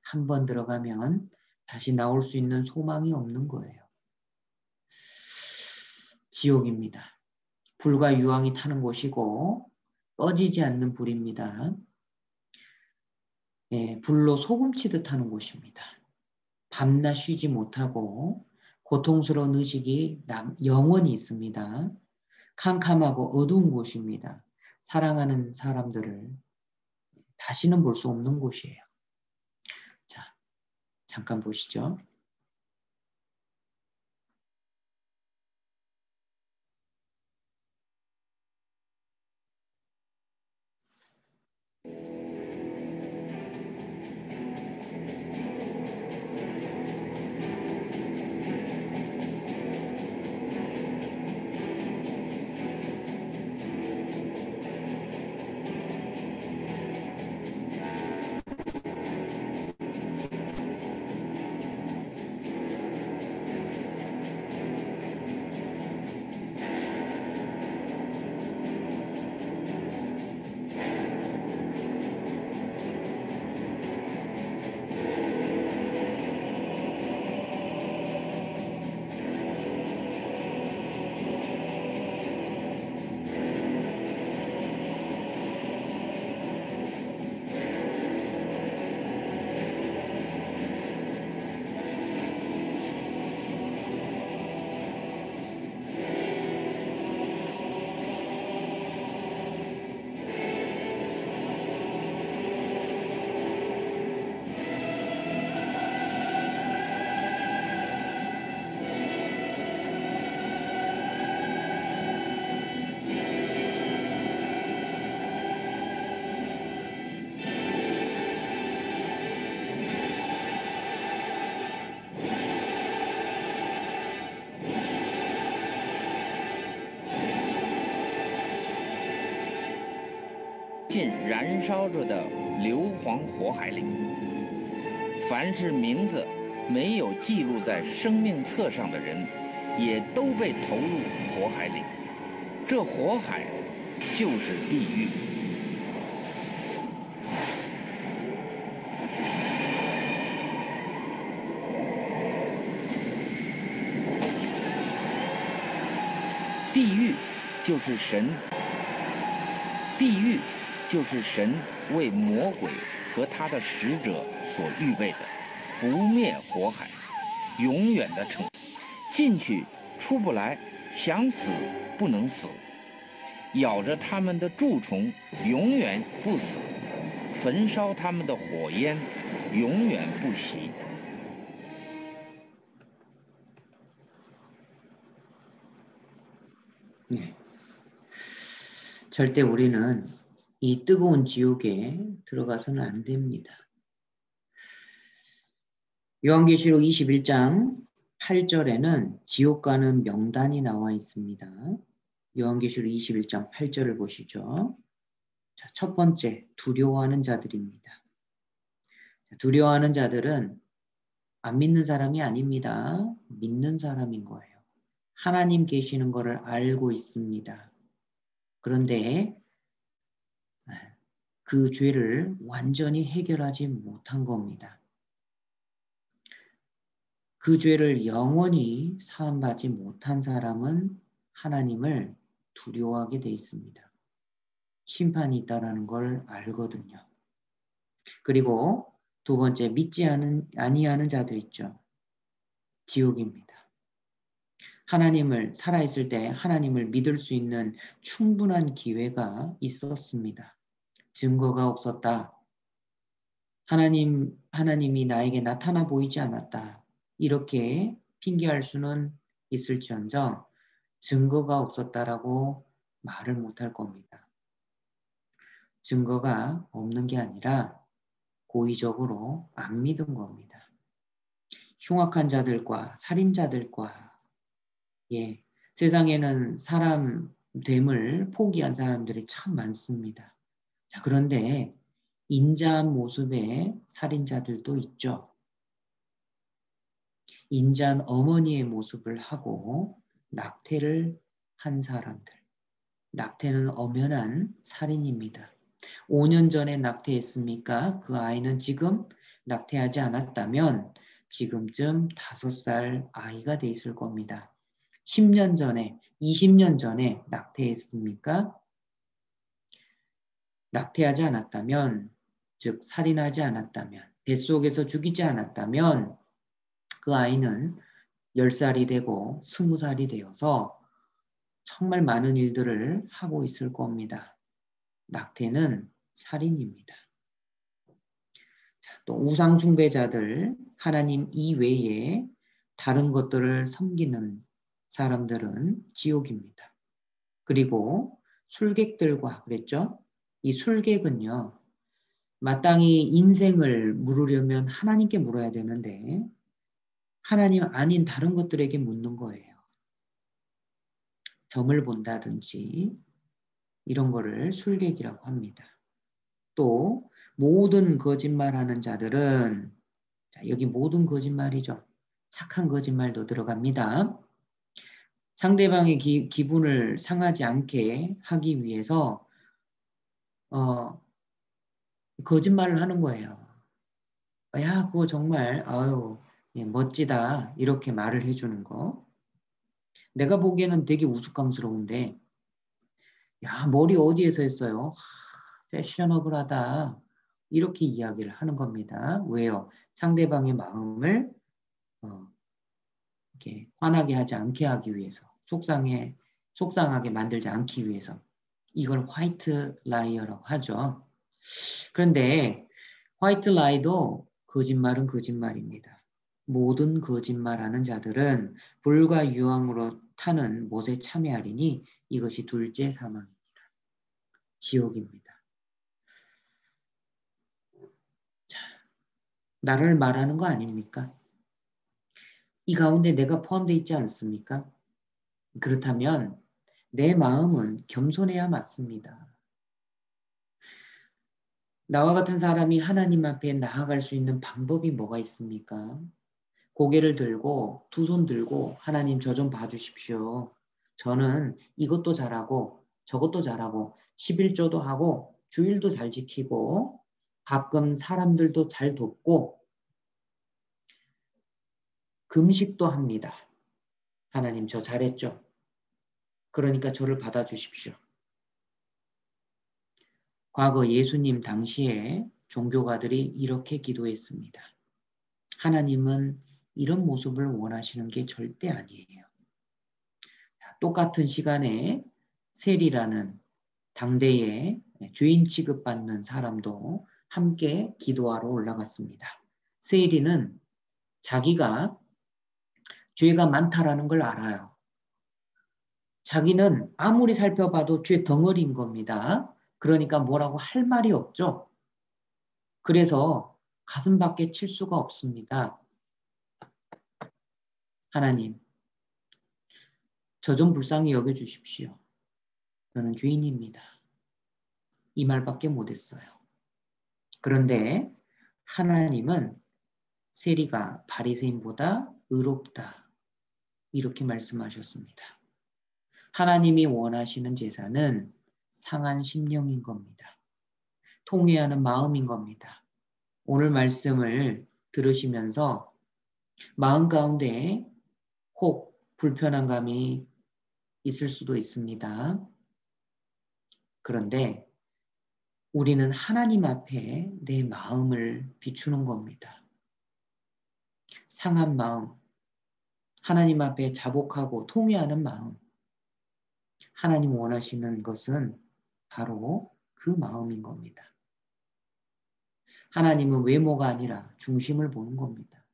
한 번 들어가면 다시 나올 수 있는 소망이 없는 거예요. 지옥입니다. 불과 유황이 타는 곳이고 꺼지지 않는 불입니다. 불로 소금치듯 하는 곳입니다. 밤낮 쉬지 못하고 고통스러운 의식이 영원히 있습니다. 캄캄하고 어두운 곳입니다. 사랑하는 사람들을 다시는 볼 수 없는 곳이에요. 자, 잠깐 보시죠.
进燃烧着的硫磺火海里。凡是名字没有记录在生命册上的人，也都被投入火海里。这火海就是地狱。地狱就是神，地狱就是神为魔鬼和他的使者所预备的不灭火海，永远的惩罚。进去出不来，想死不能死，咬着他们的蛀虫永远不死，焚烧他们的火焰永远不熄。
네. 절대 우리는 이 뜨거운 지옥에 들어가서는 안 됩니다. 요한계시록 21장 8절에는 지옥 가는 명단이 나와 있습니다. 요한계시록 21장 8절을 보시죠. 자, 첫 번째, 두려워하는 자들입니다. 두려워하는 자들은 안 믿는 사람이 아닙니다. 믿는 사람인 거예요. 하나님 계시는 것을 알고 있습니다. 그런데 그 죄를 완전히 해결하지 못한 겁니다. 그 죄를 영원히 사함받지 못한 사람은 하나님을 두려워하게 돼 있습니다. 심판이 있다는 걸 알거든요. 그리고 두 번째, 믿지 아니하는 자들 있죠. 지옥입니다. 하나님을 살아있을 때 하나님을 믿을 수 있는 충분한 기회가 있었습니다. 증거가 없었다. 하나님이 나에게 나타나 보이지 않았다. 이렇게 핑계할 수는 있을지언정 증거가 없었다라고 말을 못할 겁니다. 증거가 없는 게 아니라 고의적으로 안 믿은 겁니다. 흉악한 자들과 살인자들과 세상에는 사람 됨을 포기한 사람들이 참 많습니다. 자, 그런데 인자한 모습의 살인자들도 있죠. 인자한 어머니의 모습을 하고 낙태를 한 사람들. 낙태는 엄연한 살인입니다. 5년 전에 낙태했습니까? 그 아이는 지금 낙태하지 않았다면 지금쯤 5살 아이가 돼 있을 겁니다. 10년 전에, 20년 전에 낙태했습니까? 낙태하지 않았다면, 즉 살인하지 않았다면, 뱃속에서 죽이지 않았다면 그 아이는 10살이 되고 20살이 되어서 정말 많은 일들을 하고 있을 겁니다. 낙태는 살인입니다. 또 우상 숭배자들, 하나님 이외에 다른 것들을 섬기는 사람들은 지옥입니다. 그리고 술객들과 그랬죠? 이 술객은요, 마땅히 인생을 물으려면 하나님께 물어야 되는데 하나님 아닌 다른 것들에게 묻는 거예요. 점을 본다든지 이런 거를 술객이라고 합니다. 또 모든 거짓말하는 자들은 자, 여기 모든 거짓말이죠. 착한 거짓말도 들어갑니다. 상대방의 기분을 상하지 않게 하기 위해서 거짓말을 하는 거예요. 야, 그거 정말 아유 멋지다 이렇게 말을 해주는 거. 내가 보기에는 되게 우스꽝스러운데 야, 머리 어디에서 했어요? 패셔너블하다 이렇게 이야기를 하는 겁니다. 왜요? 상대방의 마음을 이렇게 화나게 하지 않게 하기 위해서, 속상하게 만들지 않기 위해서. 이걸 화이트 라이어라고 하죠. 그런데 화이트 라이도 거짓말은 거짓말입니다. 모든 거짓말하는 자들은 불과 유황으로 타는 못에 참여하리니 이것이 둘째 사망입니다. 지옥입니다. 자, 나를 말하는 거 아닙니까? 이 가운데 내가 포함되어 있지 않습니까? 그렇다면 내 마음은 겸손해야 맞습니다. 나와 같은 사람이 하나님 앞에 나아갈 수 있는 방법이 뭐가 있습니까? 고개를 들고 두 손 들고 하나님 저 좀 봐주십시오. 저는 이것도 잘하고 저것도 잘하고 11조도 하고 주일도 잘 지키고 가끔 사람들도 잘 돕고 금식도 합니다. 하나님 저 잘했죠? 그러니까 저를 받아주십시오. 과거 예수님 당시에 종교가들이 이렇게 기도했습니다. 하나님은 이런 모습을 원하시는 게 절대 아니에요. 똑같은 시간에 셀이라는 당대의 죄인 취급받는 사람도 함께 기도하러 올라갔습니다. 세리는 자기가 죄가 많다라는 걸 알아요. 자기는 아무리 살펴봐도 죄 덩어리인 겁니다. 그러니까 뭐라고 할 말이 없죠. 그래서 가슴밖에 칠 수가 없습니다. 하나님, 저 좀 불쌍히 여겨주십시오. 저는 죄인입니다. 이 말밖에 못했어요. 그런데 하나님은 세리가 바리새인보다 의롭다. 이렇게 말씀하셨습니다. 하나님이 원하시는 제사는 상한 심령인 겁니다. 통회하는 마음인 겁니다. 오늘 말씀을 들으시면서 마음 가운데 혹 불편한 감이 있을 수도 있습니다. 그런데 우리는 하나님 앞에 내 마음을 비추는 겁니다. 상한 마음, 하나님 앞에 자복하고 통회하는 마음. 하나님 원하시는 것은 바로 그 마음인 겁니다. 하나님은 외모가 아니라 중심을 보는 겁니다.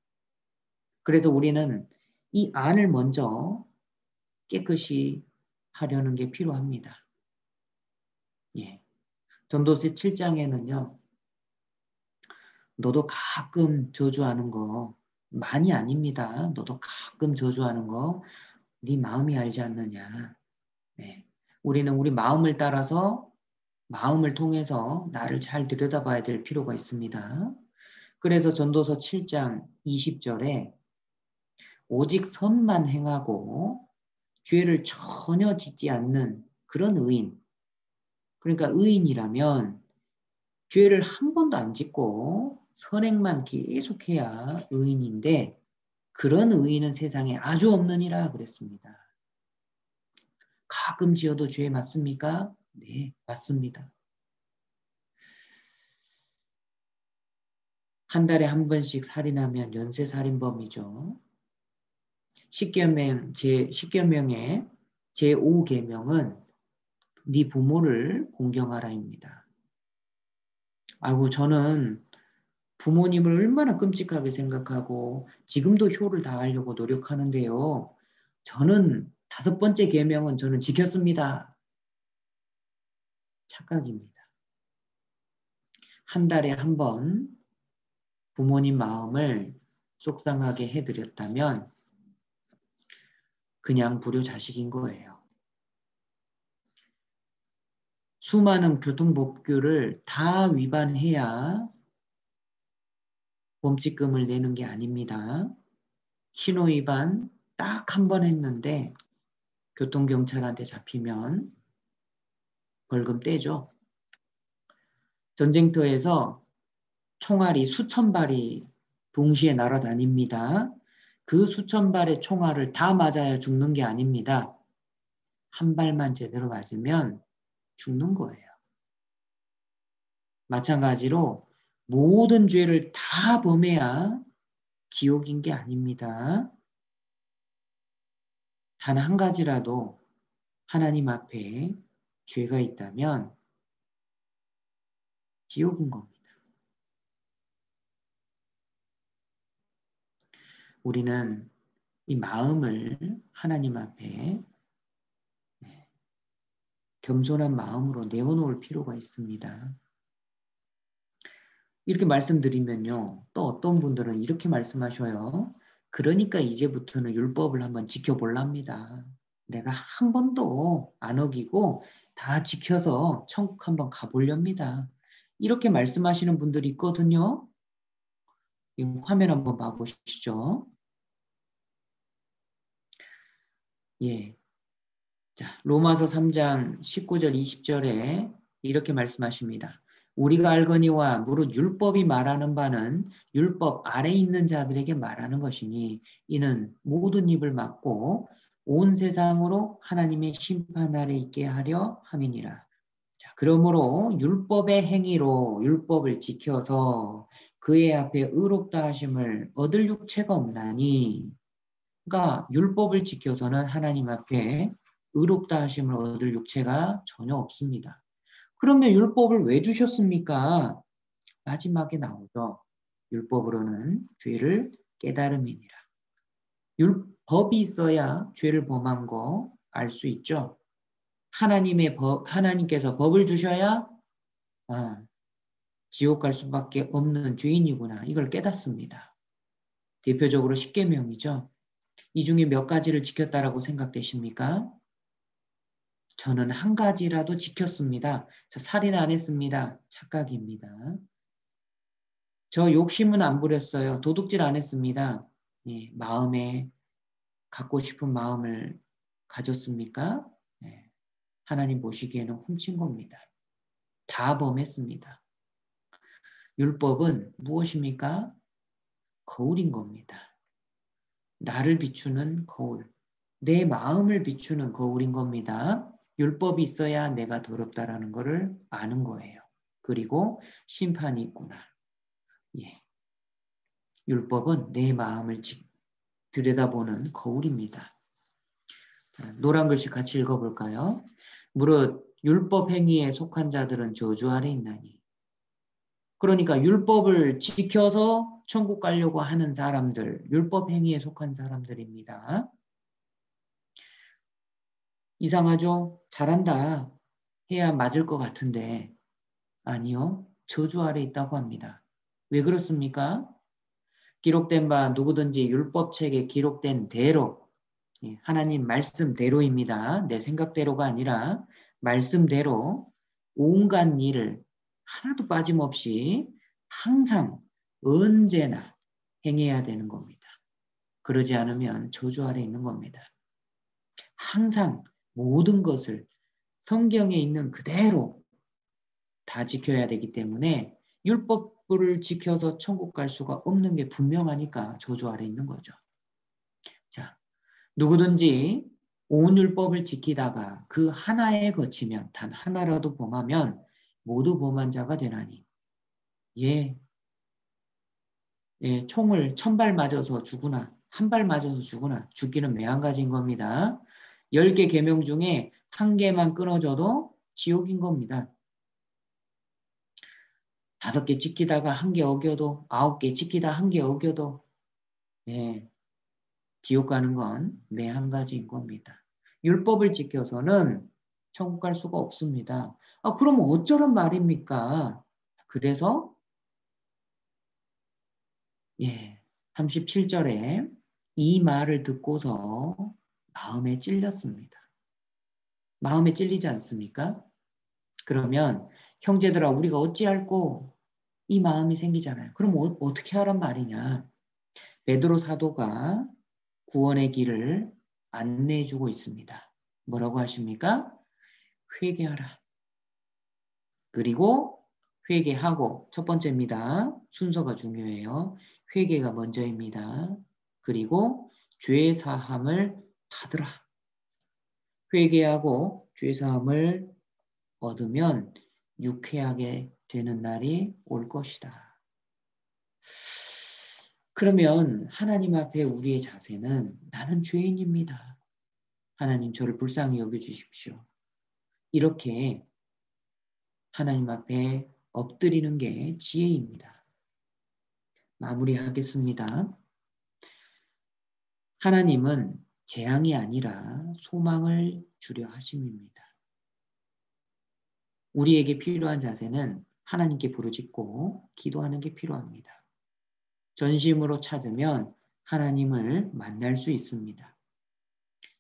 그래서 우리는 이 안을 먼저 깨끗이 하려는 게 필요합니다. 예. 전도서 7장에는요. 너도 가끔 저주하는 거 많이 아닙니다. 너도 가끔 저주하는 거 네 마음이 알지 않느냐. 네. 우리는 우리 마음을 따라서 마음을 통해서 나를 잘 들여다봐야 될 필요가 있습니다. 그래서 전도서 7장 20절에 오직 선만 행하고 죄를 전혀 짓지 않는 그런 의인. 그러니까 의인이라면 죄를 한 번도 안 짓고 선행만 계속해야 의인인데 그런 의인은 세상에 아주 없느니라 그랬습니다. 가끔 지어도 죄 맞습니까? 네, 맞습니다. 한 달에 한 번씩 살인하면 연쇄살인범이죠. 십계명의 제5계명은 네 부모를 공경하라입니다. 아이고 저는 부모님을 얼마나 끔찍하게 생각하고 지금도 효를 다하려고 노력하는데요. 저는 5번째 계명은 저는 지켰습니다. 착각입니다. 한 달에 한 번 부모님 마음을 속상하게 해드렸다면 그냥 불효자식인 거예요. 수많은 교통법규를 다 위반해야 범칙금을 내는 게 아닙니다. 신호 위반 딱 한 번 했는데 교통경찰한테 잡히면 벌금 떼죠. 전쟁터에서 총알이 수천 발이 동시에 날아다닙니다. 그 수천 발의 총알을 다 맞아야 죽는 게 아닙니다. 한 발만 제대로 맞으면 죽는 거예요. 마찬가지로 모든 죄를 다 범해야 지옥인 게 아닙니다. 단 한 가지라도 하나님 앞에 죄가 있다면 지옥인 겁니다. 우리는 이 마음을 하나님 앞에 겸손한 마음으로 내어놓을 필요가 있습니다. 이렇게 말씀드리면요. 또 어떤 분들은 이렇게 말씀하셔요. 그러니까 이제부터는 율법을 한번 지켜볼랍니다. 내가 한 번도 안 어기고 다 지켜서 천국 한번 가보렵니다. 이렇게 말씀하시는 분들이 있거든요. 이 화면 한번 봐보시죠. 예. 자, 로마서 3장 19절 20절에 이렇게 말씀하십니다. 우리가 알거니와 무릇 율법이 말하는 바는 율법 아래 있는 자들에게 말하는 것이니 이는 모든 입을 막고 온 세상으로 하나님의 심판 아래 있게 하려 함이니라. 자, 그러므로 율법의 행위로 율법을 지켜서 그의 앞에 의롭다 하심을 얻을 육체가 없나니, 그러니까 율법을 지켜서는 하나님 앞에 의롭다 하심을 얻을 육체가 전혀 없습니다. 그러면 율법을 왜 주셨습니까? 마지막에 나오죠. 율법으로는 죄를 깨달음이니라. 법이 있어야 죄를 범한 거 알 수 있죠. 하나님께서 법을 주셔야 지옥 갈 수밖에 없는 죄인이구나. 이걸 깨닫습니다. 대표적으로 십계명이죠. 이 중에 몇 가지를 지켰다라고 생각되십니까? 저는 한 가지라도 지켰습니다. 저 살인 안 했습니다. 착각입니다. 저 욕심은 안 부렸어요. 도둑질 안 했습니다. 예, 마음에 갖고 싶은 마음을 가졌습니까? 예, 하나님 보시기에는 훔친 겁니다. 다 범했습니다. 율법은 무엇입니까? 거울인 겁니다. 나를 비추는 거울, 내 마음을 비추는 거울인 겁니다. 율법이 있어야 내가 더럽다라는 것을 아는 거예요. 그리고 심판이 있구나. 예. 율법은 내 마음을 들여다보는 거울입니다. 자, 노란 글씨 같이 읽어볼까요? 무릇 율법 행위에 속한 자들은 저주 아래 있나니. 그러니까 율법을 지켜서 천국 가려고 하는 사람들, 율법 행위에 속한 사람들입니다. 이상하죠? 잘한다 해야 맞을 것 같은데 아니요. 저주 아래 있다고 합니다. 왜 그렇습니까? 기록된 바 누구든지 율법책에 기록된 대로, 하나님 말씀대로입니다. 내 생각대로가 아니라 말씀대로 온갖 일을 하나도 빠짐없이 항상 언제나 행해야 되는 겁니다. 그러지 않으면 저주 아래 있는 겁니다. 항상 모든 것을 성경에 있는 그대로 다 지켜야 되기 때문에 율법을 지켜서 천국 갈 수가 없는 게 분명하니까 저주 아래 있는 거죠. 자, 누구든지 온 율법을 지키다가 그 하나에 거치면, 단 하나라도 범하면 모두 범한 자가 되나니. 예, 총을 1000발 맞아서 죽으나 한 발 맞아서 죽으나 죽기는 매한가지인 겁니다. 10개 계명 중에 한 개만 끊어져도 지옥인 겁니다. 5개 지키다가 1개 어겨도, 9개 지키다 1개 어겨도, 지옥 가는 건 매한가지인 겁니다. 율법을 지켜서는 천국 갈 수가 없습니다. 그럼 어쩌란 말입니까? 그래서 37절에 이 말을 듣고서 마음에 찔렸습니다. 마음에 찔리지 않습니까? 그러면 형제들아 우리가 어찌할꼬 이 마음이 생기잖아요. 그럼 어떻게 하란 말이냐? 베드로 사도가 구원의 길을 안내해주고 있습니다. 뭐라고 하십니까? 회개하라. 그리고 회개하고, 첫 번째입니다. 순서가 중요해요. 회개가 먼저입니다. 그리고 죄 사함을 받으라. 회개하고 죄 사함을 얻으면 유쾌하게 되는 날이 올 것이다. 그러면 하나님 앞에 우리의 자세는 나는 죄인입니다. 하나님 저를 불쌍히 여겨주십시오. 이렇게 하나님 앞에 엎드리는 게 지혜입니다. 마무리하겠습니다. 하나님은 재앙이 아니라 소망을 주려 하심입니다. 우리에게 필요한 자세는 하나님께 부르짖고 기도하는 게 필요합니다. 전심으로 찾으면 하나님을 만날 수 있습니다.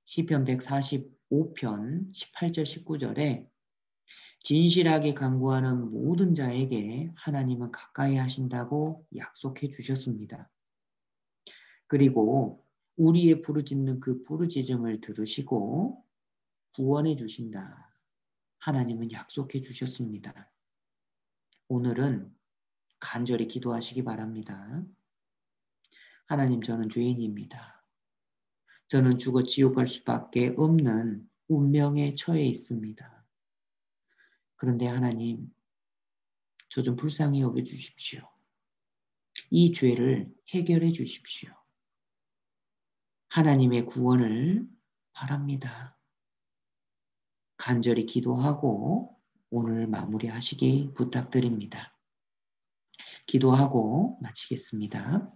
시편 145편 18절 19절에 진실하게 간구하는 모든 자에게 하나님은 가까이 하신다고 약속해 주셨습니다. 그리고 우리의 부르짖는 그 부르짖음을 들으시고 구원해 주신다. 하나님은 약속해 주셨습니다. 오늘은 간절히 기도하시기 바랍니다. 하나님, 저는 죄인입니다. 저는 죽어 지옥 갈 수밖에 없는 운명에 처해 있습니다. 그런데 하나님, 저 좀 불쌍히 여겨 주십시오. 이 죄를 해결해 주십시오. 하나님의 구원을 바랍니다. 간절히 기도하고 오늘 마무리하시기 부탁드립니다. 기도하고 마치겠습니다.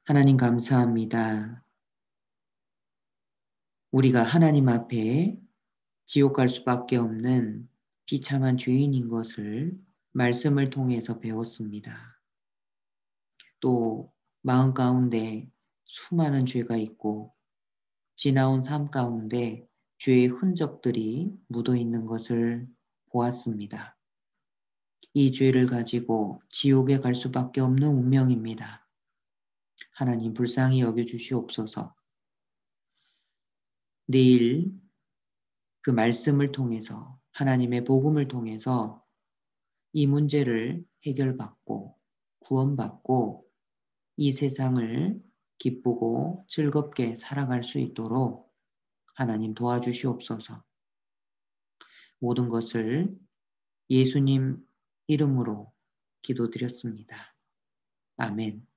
하나님 감사합니다. 우리가 하나님 앞에 지옥 갈 수밖에 없는 비참한 죄인인 것을 말씀을 통해서 배웠습니다. 또 마음 가운데 수많은 죄가 있고 지나온 삶 가운데 죄의 흔적들이 묻어 있는 것을 보았습니다. 이 죄를 가지고 지옥에 갈 수밖에 없는 운명입니다. 하나님 불쌍히 여겨주시옵소서. 내일 그 말씀을 통해서 하나님의 복음을 통해서 이 문제를 해결받고 구원받고 이 세상을 기쁘고 즐겁게 살아갈 수 있도록 하나님 도와주시옵소서. 모든 것을 예수님 이름으로 기도드렸습니다. 아멘.